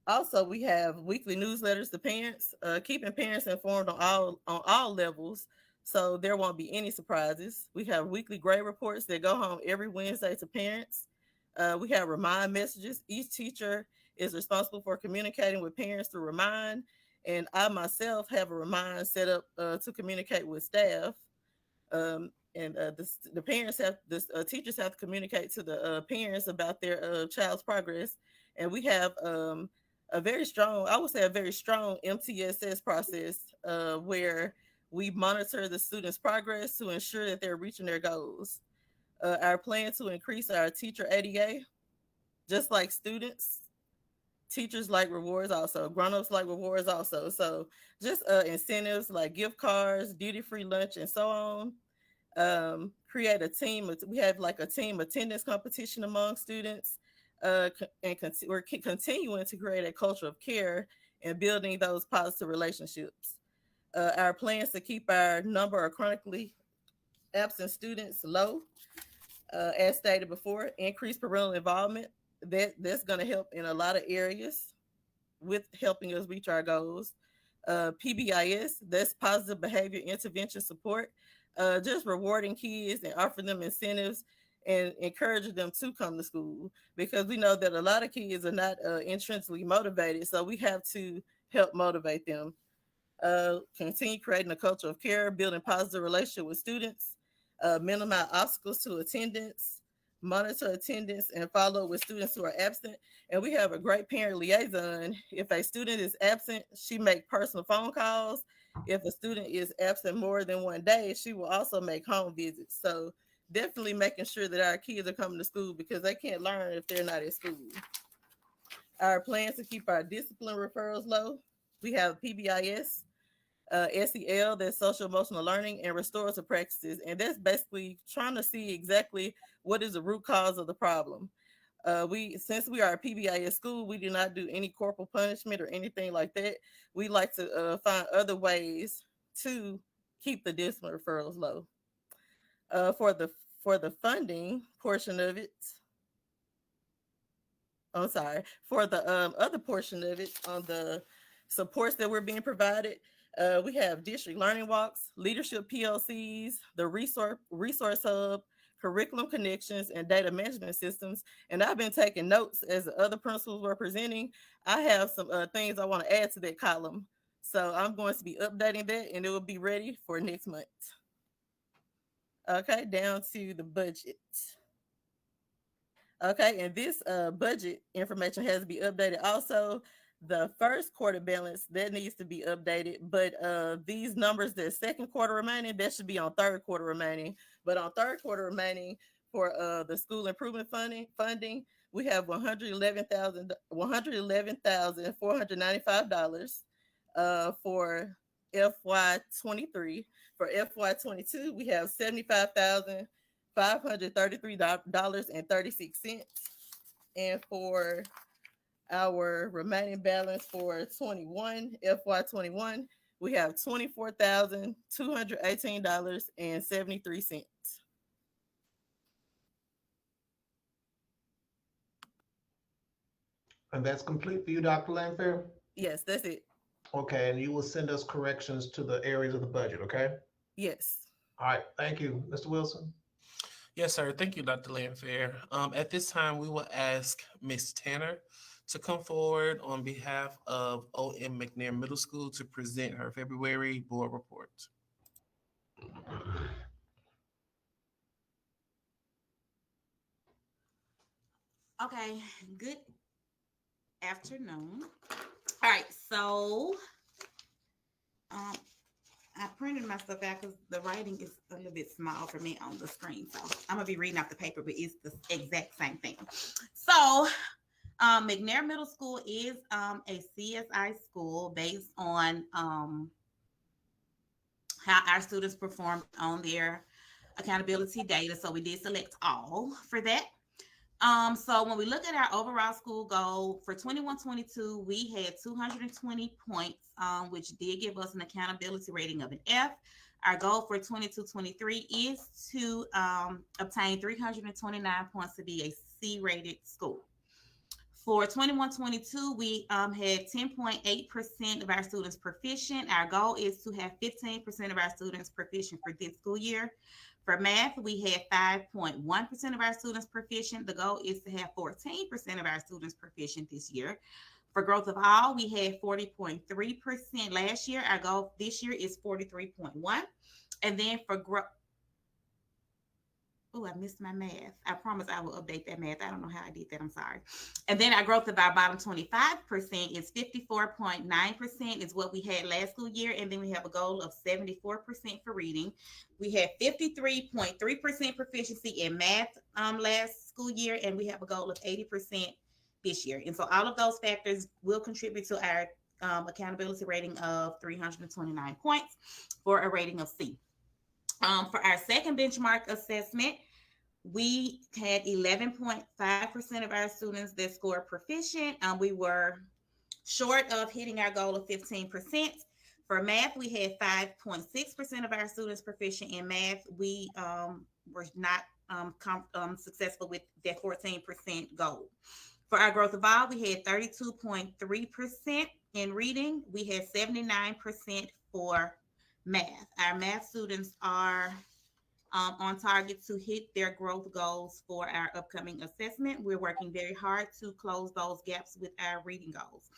Also, we have weekly newsletters to parents, keeping parents informed on all levels, so there won't be any surprises. We have weekly grade reports that go home every Wednesday to parents. We have remind messages. Each teacher is responsible for communicating with parents through remind, and I myself have a remind set up to communicate with staff. The parents have teachers have to communicate to the parents about their child's progress, and we have a very strong, I would say, a very strong MTSS process where we monitor the students' progress to ensure that they're reaching their goals. Our plan to increase our teacher ADA, just like students, teachers like rewards also, grown-ups like rewards also. So just incentives like gift cards, duty-free lunch, and so on. Create a team. We have like a team attendance competition among students. We're continuing to create a culture of care and building those positive relationships. Our plans to keep our number of chronically absent students low, as stated before, increase parental involvement. That's going to help in a lot of areas with helping us reach our goals. PBIS, that's positive behavior intervention support, just rewarding kids and offering them incentives and encouraging them to come to school, because we know that a lot of kids are not intrinsically motivated, so we have to help motivate them. Continue creating a culture of care, building positive relationship with students, minimize obstacles to attendance, monitor attendance, and follow up with students who are absent. And we have a great parent liaison. If a student is absent, she makes personal phone calls. If a student is absent more than one day, she will also make home visits. So definitely making sure that our kids are coming to school, because they can't learn if they're not at school. Our plans to keep our discipline referrals low. We have PBIS, SEL, that's social emotional learning, and restorative practices. And that's basically trying to see exactly what is the root cause of the problem. Since we are a PBIS school, we do not do any corporal punishment or anything like that. We like to find other ways to keep the discipline referrals low. For the funding portion of it, I'm sorry, for the other portion of it, on the supports that we're being provided, we have district learning walks, leadership PLCs, the resource hub, curriculum connections, and data management systems. And I've been taking notes as the other principals were presenting. I have some things I want to add to that column. So I'm going to be updating that and it will be ready for next month. Okay, down to the budget. Okay, and this budget information has to be updated. Also, the first quarter balance that needs to be updated, but these numbers, the second quarter remaining, that should be on third quarter remaining. But on third quarter remaining for the school improvement funding, we have $111,495 for FY23. For FY22, we have $75,533.36. And for our remaining balance for FY21, we have $24,218.73. And that's complete for you, Dr. Lanfair? Yes, that's it. Okay, and you will send us corrections to the areas of the budget, okay? Yes. All right, thank you. Mr. Wilson? Yes, sir. Thank you, Dr. Lanfair. At this time, we will ask Ms. Tanner to come forward on behalf of O.M. McNair Middle School to present her February board report. Okay, good afternoon. All right, so I printed my stuff out because the writing is a little bit small for me on the screen. So I'm gonna be reading off the paper, but it's the exact same thing. So McNair Middle School is a CSI school based on how our students performed on their accountability data. So we did select all for that. So when we look at our overall school goal for 21-22, we had 220 points, which did give us an accountability rating of an F. Our goal for 22-23 is to obtain 329 points to be a C-rated school. For 21-22, we had 10.8% of our students proficient. Our goal is to have 15% of our students proficient for this school year. For math, we had 5.1% of our students proficient. The goal is to have 14% of our students proficient this year. For growth of all, we had 40.3% last year. Our goal this year is 43.1%. And then for growth, oh, I missed my math. I promise I will update that math. I don't know how I did that. I'm sorry. And then our growth of our bottom 25% is 54.9% is what we had last school year. And then we have a goal of 74% for reading. We had 53.3% proficiency in math last school year. And we have a goal of 80% this year. And so all of those factors will contribute to our accountability rating of 329 points for a rating of C. For our second benchmark assessment, we had 11.5% of our students that scored proficient. We were short of hitting our goal of 15%. For math, we had 5.6% of our students proficient in math. We were not successful with that 14% goal. For our growth of all, we had 32.3% in reading. We had 79% for math. Our math students are on target to hit their growth goals for our upcoming assessment. We're working very hard to close those gaps with our reading goals.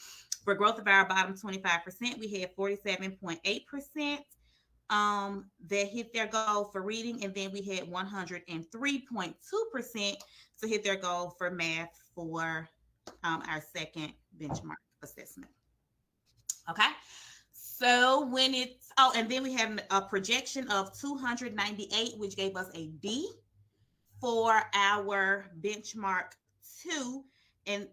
For growth of our bottom 25%, we had 47.8% that hit their goal for reading, and then we had 103.2% to hit their goal for math for our second benchmark assessment. Okay. So when it's, oh, and then we have a projection of 298, which gave us a D for our benchmark 2. And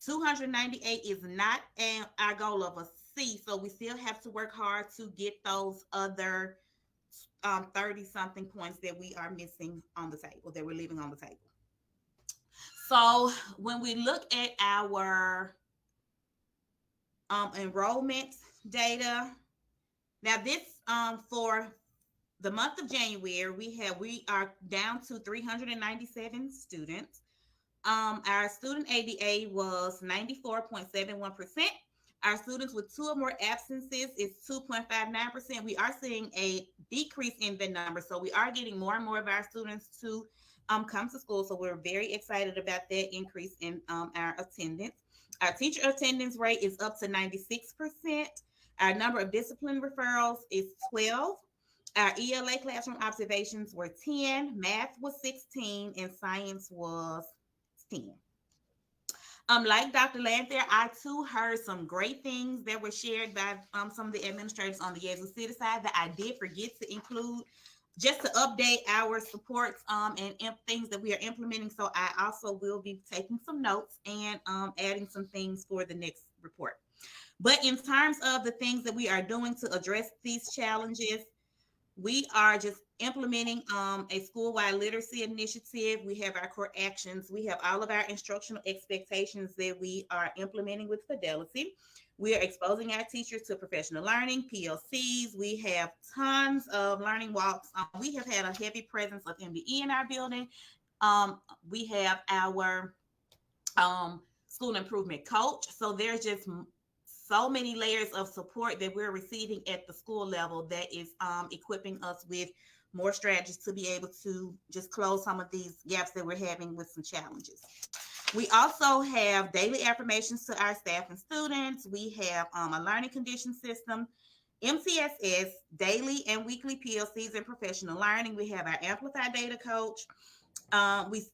298 is not our goal of a C. So we still have to work hard to get those other 30-something points that we are missing on the table, that we're leaving on the table. So when we look at our enrollment data. Now this for the month of January, we are down to 397 students. Our student ADA was 94.71%. Our students with 2 or more absences is 2.59%. We are seeing a decrease in the number. So we are getting more and more of our students to come to school. So we're very excited about that increase in our attendance. Our teacher attendance rate is up to 96%. Our number of discipline referrals is 12. Our ELA classroom observations were 10, math was 16, and science was 10. Like Dr. Lanther, I too heard some great things that were shared by some of the administrators on the Yazoo City side that I did forget to include just to update our supports and things that we are implementing. So I also will be taking some notes and adding some things for the next report. But in terms of the things that we are doing to address these challenges, we are just implementing a school-wide literacy initiative. We have our core actions. We have all of our instructional expectations that we are implementing with fidelity. We are exposing our teachers to professional learning, PLCs. We have tons of learning walks. We have had a heavy presence of MBE in our building. We have our school improvement coach. So there's just so many layers of support that we're receiving at the school level that is equipping us with more strategies to be able to just close some of these gaps that we're having with some challenges. We also have daily affirmations to our staff and students. We have a learning condition system, MCSS, daily and weekly PLCs and professional learning. We have our Amplified Data Coach. We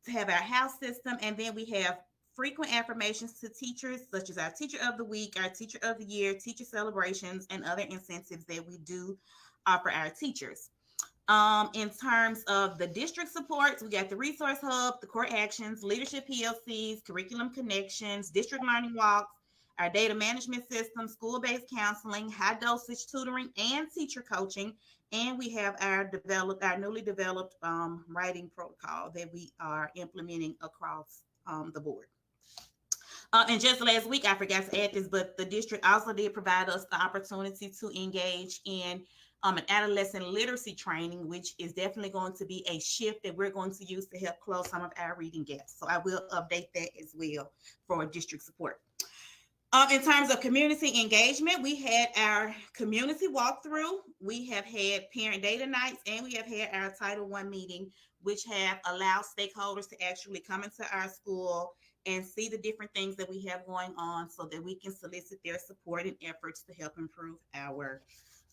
have our house system, and then we have frequent affirmations to teachers, such as our Teacher of the Week, our Teacher of the Year, teacher celebrations, and other incentives that we do offer our teachers. In terms of the district supports, we got the Resource Hub, the Core Actions, Leadership PLCs, Curriculum Connections, District Learning Walks, our data management system, school-based counseling, high dosage tutoring, and teacher coaching. And we have our newly developed writing protocol that we are implementing across the board. And just last week, I forgot to add this, but the district also did provide us the opportunity to engage in an adolescent literacy training, which is definitely going to be a shift that we're going to use to help close some of our reading gaps. So I will update that as well for district support. In terms of community engagement, we had our community walkthrough. We have had parent data nights, and we have had our Title I meeting, which have allowed stakeholders to actually come into our school and see the different things that we have going on so that we can solicit their support and efforts to help improve our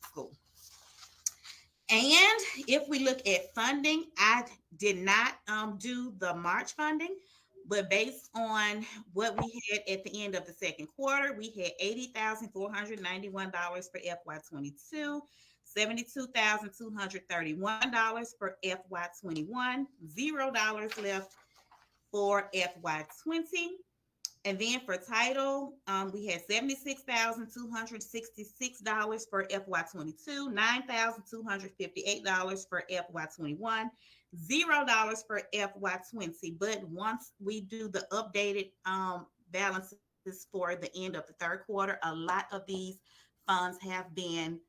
school. And if we look at funding, I did not do the March funding, but based on what we had at the end of the second quarter, we had $80,491 for FY22, $72,231 for FY21, $0 left for FY20. And then for title, we had $76,266 for FY22, $9,258 for FY21, $0 for FY20. But once we do the updated balances for the end of the third quarter, a lot of these funds have been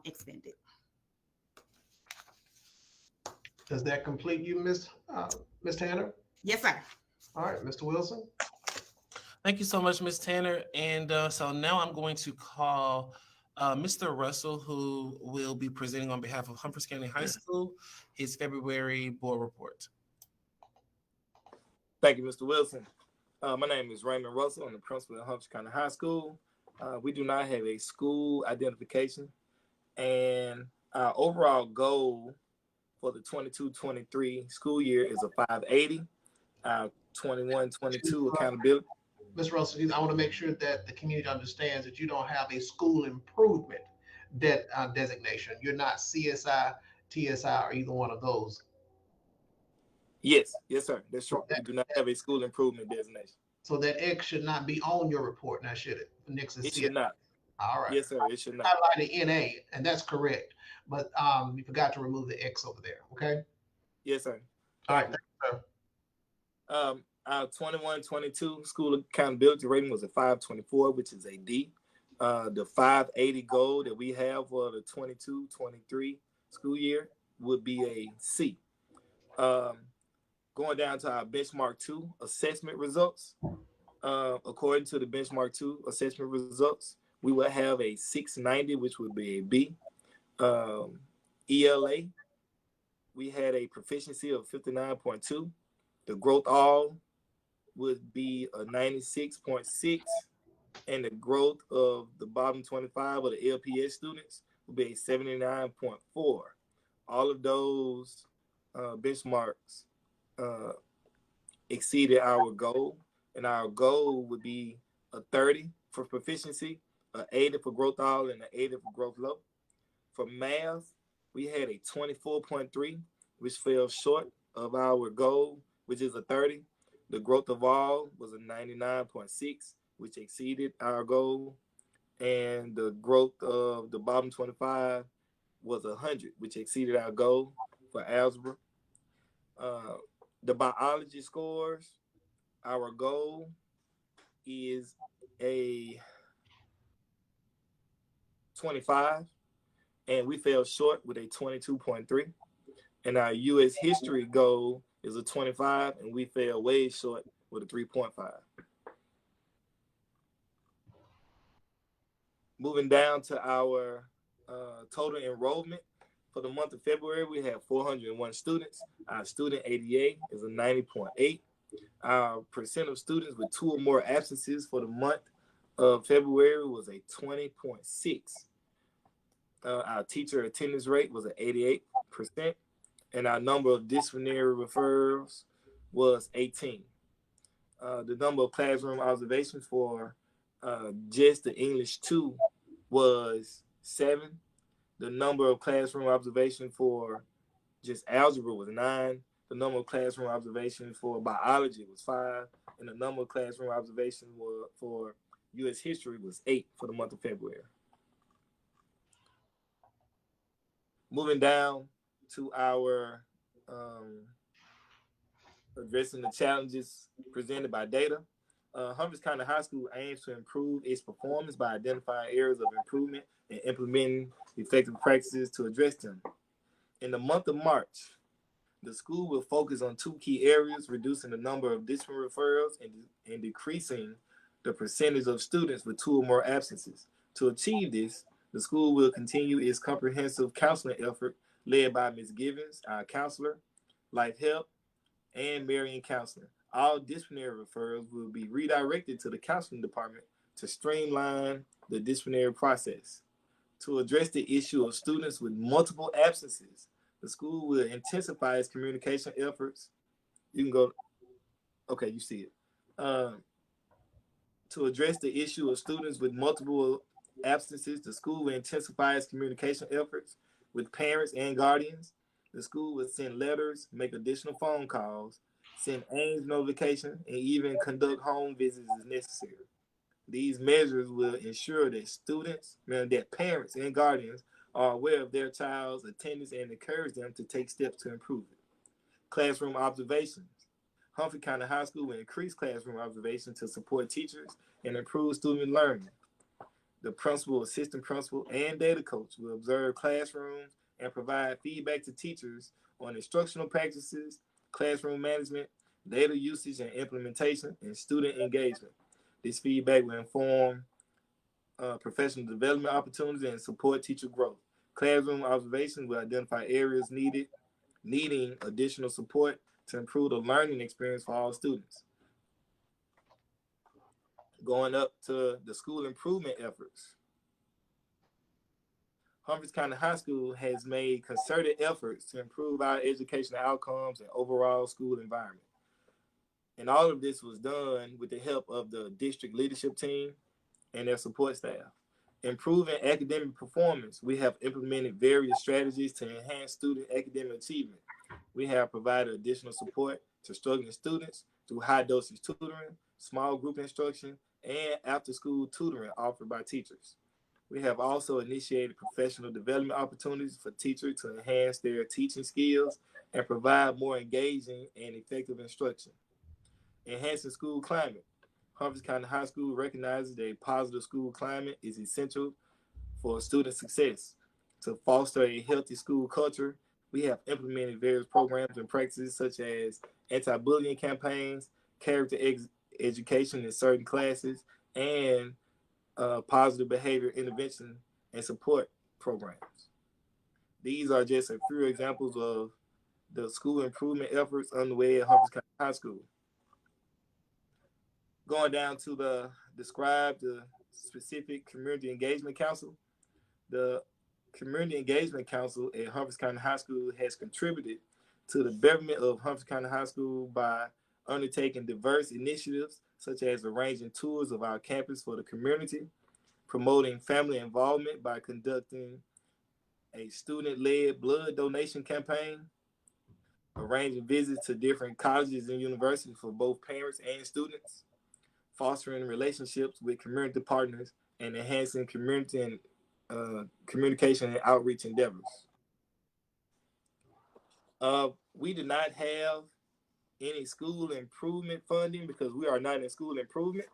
expended. Does that complete you, Ms. Tanner? Yes, sir. All right, Mr. Wilson. Thank you so much, Ms. Tanner. And so now I'm going to call Mr. Russell, who will be presenting on behalf of Humphreys County High School, his February board report. Thank you, Mr. Wilson. My name is Raymond Russell. I'm the principal at Humphreys County High School. We do not have a school identification, and our overall goal for the 22-23 school year is a 580. Our 21-22 accountability. Ms. Russell, I want to make sure that the community understands that you don't have a school improvement designation. You're not CSI, TSI, or either one of those. Yes, sir. That's true. We do not have a school improvement designation. So that X should not be on your report, now should it? Next is it should not. All right. Yes, sir. It should not. Highlighted NA, and that's correct. But you forgot to remove the X over there. Okay. Yes, sir. All right. Thank you, sir. Our 21-22 school accountability rating was a 524, which is a D. The 580 goal that we have for the 22-23 school year would be a C. Going down to our benchmark 2 assessment results. According to the benchmark 2 assessment results, we would have a 690, which would be a B. ELA, we had a proficiency of 59.2. The growth all would be a 96.6, and the growth of the bottom 25 of the LPS students would be a 79.4. All of those benchmarks exceeded our goal, and our goal would be a 30 for proficiency, a 80 for growth all, and an 80 for growth low. For math, we had a 24.3, which fell short of our goal, which is a 30. The growth of all was a 99.6, which exceeded our goal. And the growth of the bottom 25 was 100, which exceeded our goal for algebra. The biology scores, our goal is a 25, and we fell short with a 22.3. And our U.S. history goal is a 25, and we fell way short with a 3.5. Moving down to our total enrollment. For the month of February, we have 401 students. Our student ADA is a 90.8. Our percent of students with 2 or more absences for the month of February was a 20.6. Our teacher attendance rate was an 88%, and our number of disciplinary referrals was 18. The number of classroom observations for just the English 2 was 7. The number of classroom observations for just algebra was 9. The number of classroom observations for biology was 5. And the number of classroom observations for U.S. history was 8 for the month of February. Moving down to our addressing the challenges presented by data. Humphreys County High School aims to improve its performance by identifying areas of improvement and implementing effective practices to address them. In the month of March, the school will focus on 2 key areas: reducing the number of disciplinary referrals and decreasing the percentage of students with 2 or more absences. To achieve this, the school will continue its comprehensive counseling effort led by Ms. Givens, our counselor, Life Help, and Marion Counseling. All disciplinary referrals will be redirected to the counseling department to streamline the disciplinary process. To address the issue of students with multiple absences, the school will intensify its communication efforts. You can go, okay, you see it. To address the issue of students with multiple absences, the school will intensify its communication efforts with parents and guardians. The school will send letters, make additional phone calls, send Ames notification, and even conduct home visits as necessary. These measures will ensure that parents and guardians are aware of their child's attendance and encourage them to take steps to improve it. Classroom observations. Humphrey County High School will increase classroom observation to support teachers and improve student learning. The principal, assistant principal, and data coach will observe classrooms and provide feedback to teachers on instructional practices, classroom management, data usage and implementation, and student engagement. This feedback will inform professional development opportunities and support teacher growth. Classroom observations will identify areas needing additional support to improve the learning experience for all students. Going up to the school improvement efforts. Humphreys County High School has made concerted efforts to improve our educational outcomes and overall school environment. And all of this was done with the help of the district leadership team and their support staff. Improving academic performance, we have implemented various strategies to enhance student academic achievement. We have provided additional support to struggling students through high dosage tutoring, small group instruction, and after school tutoring offered by teachers. We have also initiated professional development opportunities for teachers to enhance their teaching skills and provide more engaging and effective instruction. Enhancing school climate. Humphreys County High School recognizes that a positive school climate is essential for student success. To foster a healthy school culture, we have implemented various programs and practices such as anti-bullying campaigns, character education in certain classes, and positive behavior intervention and support programs. These are just a few examples of the school improvement efforts underway at Humphreys County High School. Going down to the specific Community Engagement Council. The Community Engagement Council at Humphreys County High School has contributed to the betterment of Humphreys County High School by undertaking diverse initiatives such as arranging tours of our campus for the community, promoting family involvement by conducting a student-led blood donation campaign, arranging visits to different colleges and universities for both parents and students, fostering relationships with community partners, and enhancing community and communication and outreach endeavors. We do not have any school improvement funding because we are not in school improvement.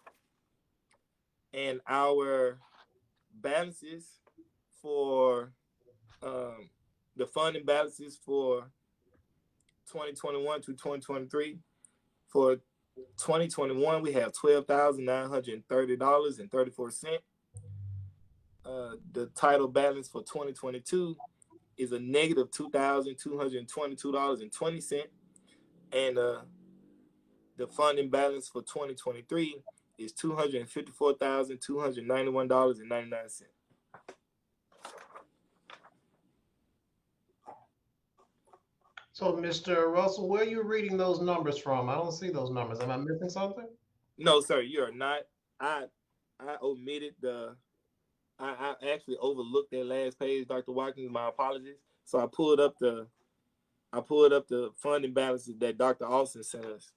And our balances for the funding balances for 2021 to 2023. For 2021, we have $12,930.34. The title balance for 2022 is a negative $2,222.20. And the funding balance for 2023 is $254,291.99. So, Mr. Russell, where are you reading those numbers from? I don't see those numbers. Am I missing something? No, sir, you are not. I omitted I actually overlooked that last page, Dr. Watkins. My apologies. So I pulled up the funding balances that Dr. Austin sent us.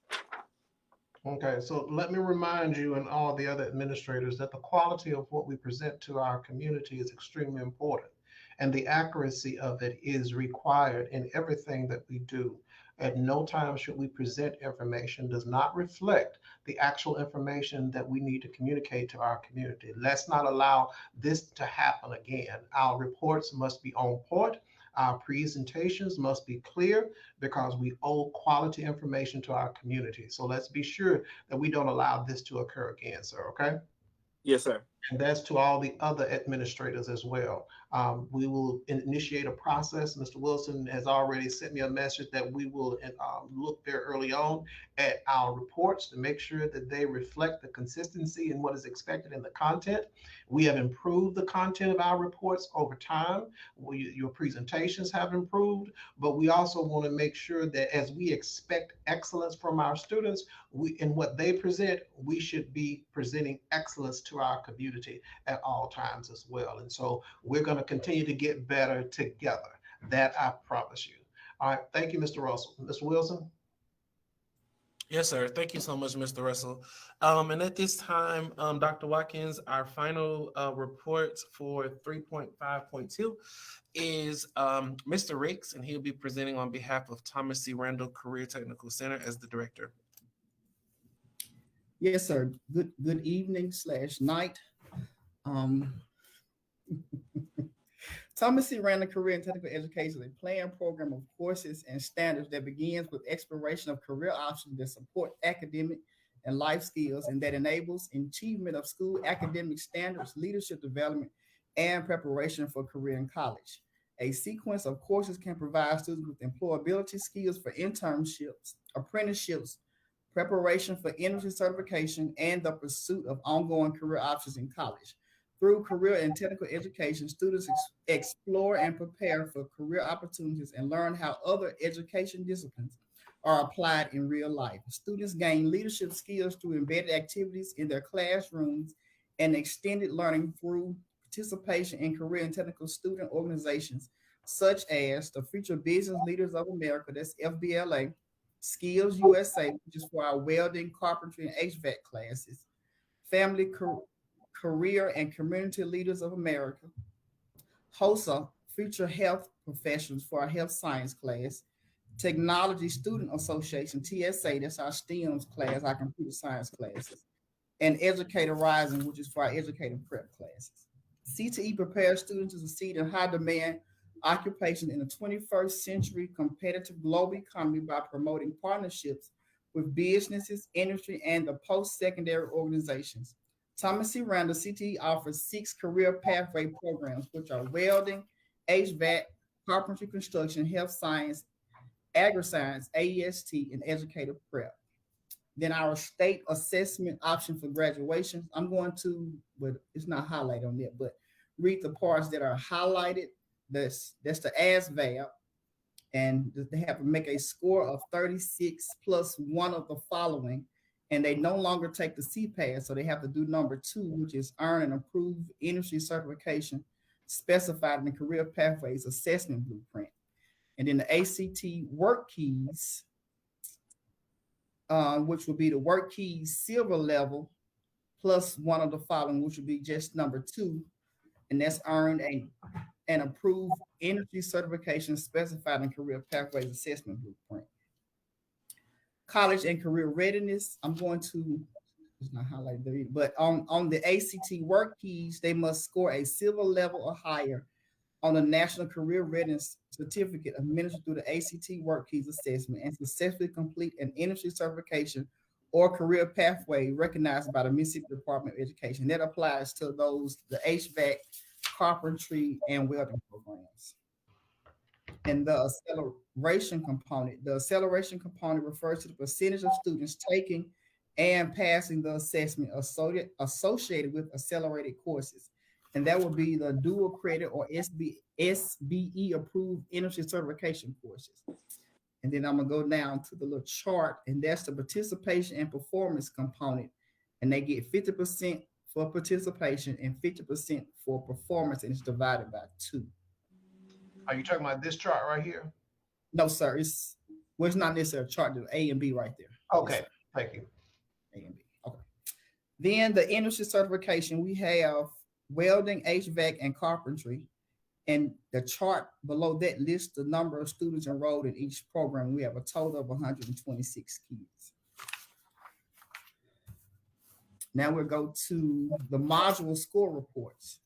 Okay, so let me remind you and all the other administrators that the quality of what we present to our community is extremely important, and the accuracy of it is required in everything that we do. At no time should we present information does not reflect the actual information that we need to communicate to our community. Let's not allow this to happen again. Our reports must be on point. Our presentations must be clear because we owe quality information to our community. So let's be sure that we don't allow this to occur again, sir, okay? Yes, sir. And that's to all the other administrators as well. We will initiate a process. Mr. Wilson has already sent me a message that we will look very early on at our reports to make sure that they reflect the consistency in what is expected in the content. We have improved the content of our reports over time. Your presentations have improved, but we also want to make sure that as we expect excellence from our students, in what they present, we should be presenting excellence to our community at all times as well. And so we're going to continue to get better together. That I promise you. All right. Thank you, Mr. Russell. Mr. Wilson? Yes, sir. Thank you so much, Mr. Russell. And at this time, Dr. Watkins, our final report for 3.5.2 is Mr. Ricks, and he'll be presenting on behalf of Thomas C. Randall Career Technical Center as the director. Yes, sir. Good evening / night. Thomas C. Randall Career and Technical Education is a planned program of courses and standards that begins with exploration of career options that support academic and life skills and that enables achievement of school academic standards, leadership development, and preparation for career in college. A sequence of courses can provide students with employability skills for internships, apprenticeships, preparation for industry certification, and the pursuit of ongoing career options in college. Through career and technical education, students explore and prepare for career opportunities and learn how other education disciplines are applied in real life. Students gain leadership skills through embedded activities in their classrooms and extended learning through participation in career and technical student organizations such as the Future Business Leaders of America, that's FBLA, Skills USA, which is for our welding, carpentry, and HVAC classes, Family Career and Community Leaders of America, HOSA, Future Health Professionals for our health science class, Technology Student Association, TSA, that's our STEMs class, our computer science classes, and Educator Rising, which is for our educator prep classes. CTE prepares students to succeed in high demand occupation in the 21st century competitive global economy by promoting partnerships with businesses, industry, and the post-secondary organizations. Thomas C. Randall CTE offers 6 career pathway programs, which are welding, HVAC, carpentry, construction, health science, agri-science, AEST, and educator prep. Then our state assessment option for graduation, I'm going to, but it's not highlighted on there, but read the parts that are highlighted. That's the ASVAB, and they have to make a score of 36 plus one of the following, and they no longer take the CPAS, so they have to do number 2, which is earn and improve industry certification specified in the Career Pathways Assessment Blueprint. And then the ACT work keys, which will be the work keys silver level plus one of the following, which would be just number 2, and that's earned an approved energy certification specified in Career Pathways Assessment Blueprint. College and career readiness, I'm going to, it's not highlighted, but on the ACT work keys, they must score a silver level or higher on the National Career Readiness Certificate administered through the ACT work keys assessment and successfully complete an industry certification or career pathway recognized by the Mississippi Department of Education. That applies to those, the HVAC, carpentry, and welding programs. And the acceleration component refers to the percentage of students taking and passing the assessment associated with accelerated courses. And that would be the dual credit or SBE approved energy certification courses. And then I'm gonna go down to the little chart, and that's the participation and performance component. And they get 50% for participation and 50% for performance, and it's divided by 2. Are you talking about this chart right here? No, sir. It's not necessarily a chart. There's A and B right there. Okay, yes, thank you. A and B. Okay. Then the industry certification, we have welding, HVAC, and carpentry. And the chart below that lists the number of students enrolled in each program. We have a total of 126 kids. Now we'll go to the module score reports.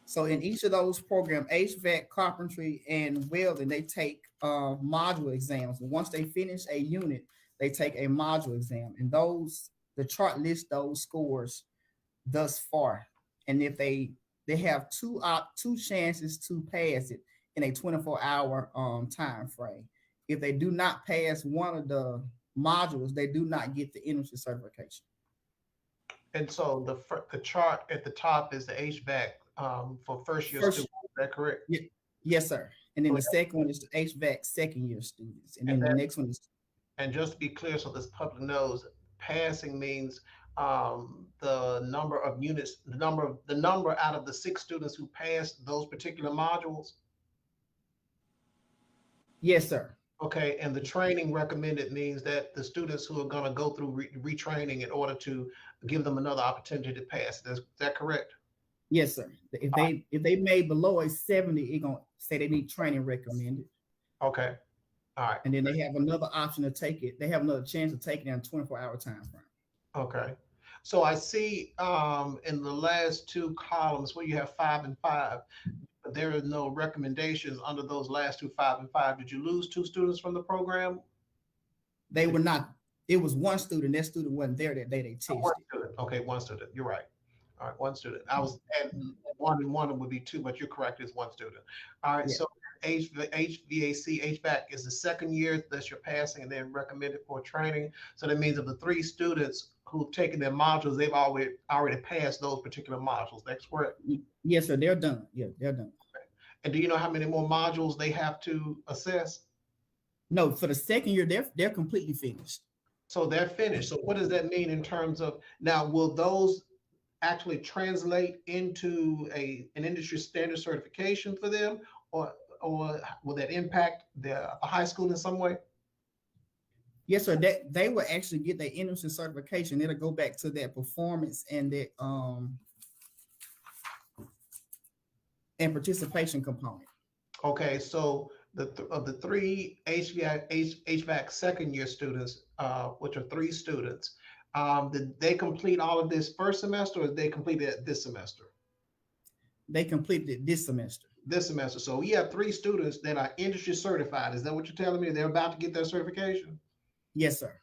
So in each of those programs, HVAC, carpentry, and welding, they take module exams. Once they finish a unit, they take a module exam. And the chart lists those scores thus far. And if they have two chances to pass it in a 24-hour time frame. If they do not pass one of the modules, they do not get the industry certification. And so the chart at the top is the HVAC for first year students. Is that correct? Yes, sir. And then the second one is the HVAC second year students. And then the next one is. And just to be clear, so this public knows, passing means the number of units, the number out of the 6 students who passed those particular modules. Yes, sir. Okay, and the training recommended means that the students who are going to go through retraining in order to give them another opportunity to pass. Is that correct? Yes, sir. If they made below a 70, it's gonna say they need training recommended. Okay. All right. And then they have another option to take it. They have another chance to take it in a 24-hour time frame. Okay. So I see in the last 2 columns where you have 5 and 5, but there are no recommendations under those last 2, 5 and 5. Did you lose 2 students from the program? They were not. It was 1 student. That student wasn't there that day they tested. 1 student. Okay, 1 student. You're right. All right, 1 student. I was at 1 and 1 would be 2, but you're correct. It's 1 student. All right. Yeah. So HVAC is the second year that you're passing and then recommended for training. So that means of the 3 students who've taken their modules, they've already passed those particular modules. That's correct? Yes, sir. They're done. Yeah, they're done. Okay. And do you know how many more modules they have to assess? No, for the second year, they're completely finished. So they're finished. So what does that mean in terms of, now will those actually translate into an industry standard certification for them, or will that impact the high school in some way? Yes, sir. They will actually get their industry certification. It'll go back to their performance and their and participation component. Okay, so of the 3 HVAC second year students, which are 3 students, did they complete all of this first semester, or did they complete it this semester? They completed it this semester. This semester. So we have 3 students that are industry certified. Is that what you're telling me? They're about to get their certification? Yes, sir.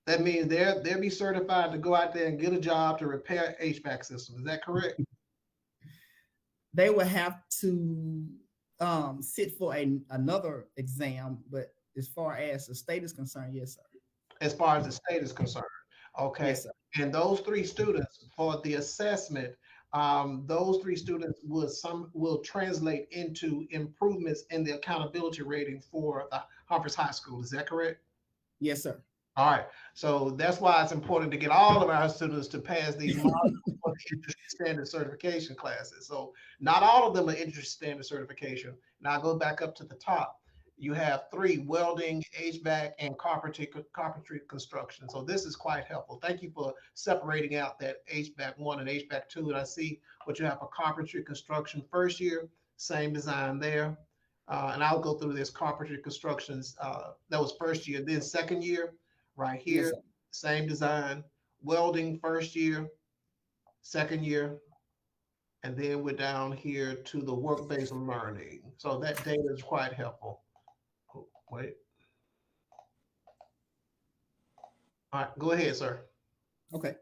That means they'll be certified to go out there and get a job to repair HVAC systems. Is that correct? They will have to sit for another exam, but as far as the state is concerned, yes, sir. As far as the state is concerned. Okay. Yes, sir. And those three students for the assessment, those three students will translate into improvements in the accountability rating for the Humphreys High School. Is that correct? Yes, sir. All right. So that's why it's important to get all of our students to pass these modules for the industry standard certification classes. So not all of them are industry standard certification. Now I go back up to the top. You have three: welding, HVAC, and carpentry construction. So this is quite helpful. Thank you for separating out that HVAC 1 and HVAC 2. And I see what you have for carpentry construction first year, same design there. And I'll go through this carpentry constructions. That was first year. Then second year, right Yes, here, sir. same design. Welding first year, second year, and then we're down here to the work-based learning. So that data is quite helpful. Oh, wait. All right, go ahead, sir. Okay.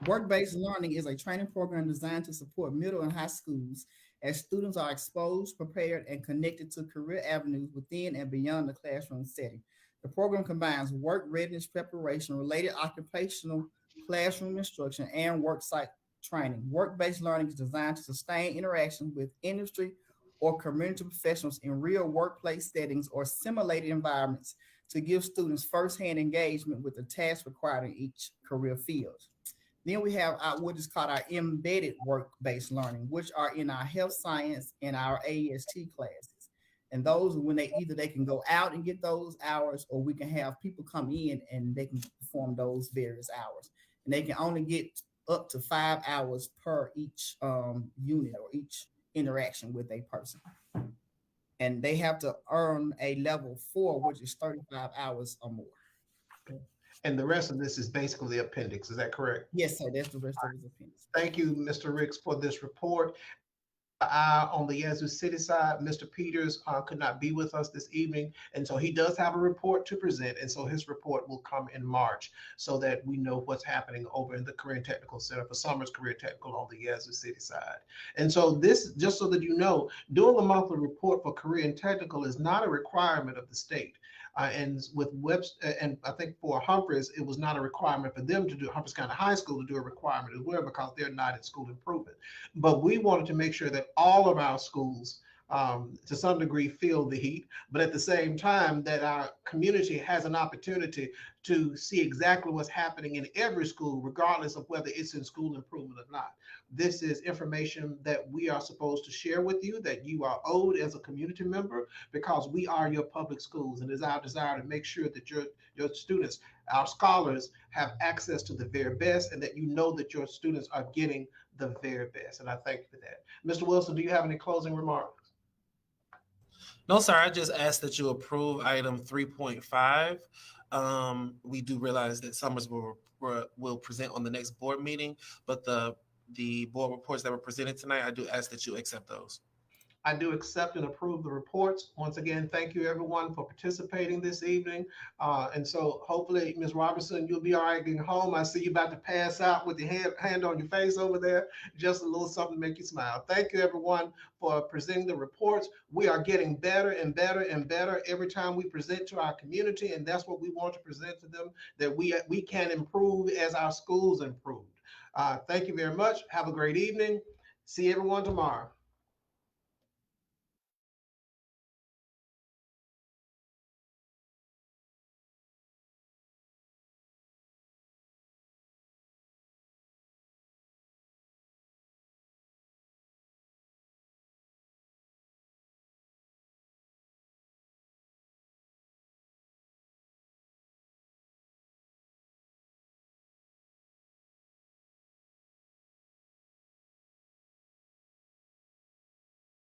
Work-based learning is a training program designed to support middle and high schools as students are exposed, prepared, and connected to career avenues within and beyond the classroom setting. The program combines work readiness preparation, related occupational classroom instruction, and work site training. Work-based learning is designed to sustain interaction with industry or community professionals in real workplace settings or simulated environments to give students firsthand engagement with the tasks required in each career field. Then we have what is called our embedded work-based learning, which are in our health science and our AEST classes. And those, when they can go out and get those hours, or we can have people come in and they can perform those various hours. And they can only get up to 5 hours per each unit or each interaction with a person. And they have to earn a level 4, which is 35 hours or more. Okay. And the rest of this is basically the appendix. Is that correct? Yes, sir. That's the rest of his appendix. Thank you, Mr. Ricks, for this report. On the Yazoo City side, Mr. Peters could not be with us this evening, and so he does have a report to present, and so his report will come in March so that we know what's happening over in the Career and Technical Center for Summers Career Technical on the Yazoo City side. And so this, just so that you know, doing a monthly report for Career and Technical is not a requirement of the state. And with Webster, and I think for Humphreys, it was not a requirement for them to do, Humphreys County High School to do a requirement as well, because they're not in school improvement. But we wanted to make sure that all of our schools, to some degree, feel the heat, but at the same time that our community has an opportunity to see exactly what's happening in every school, regardless of whether it's in school improvement or not. This is information that we are supposed to share with you, that you are owed as a community member, because we are your public schools, and it's our desire to make sure that your students, our scholars, have access to the very best, and that you know that your students are getting the very best. And I thank you for that. Mr. Wilson, do you have any closing remarks? No, sir. I just asked that you approve item 3.5. We do realize that Summers will present on the next board meeting, but the board reports that were presented tonight, I do ask that you accept those. I do accept and approve the reports. Once again, thank you everyone for participating this evening. And so hopefully, Ms. Robertson, you'll be all right getting home. I see you about to pass out with your hand on your face over there. Just a little something to make you smile. Thank you everyone for presenting the reports. We are getting better and better and better every time we present to our community. And that's what we want to present to them, that we can improve as our schools improve. Thank you very much. Have a great evening. See everyone tomorrow.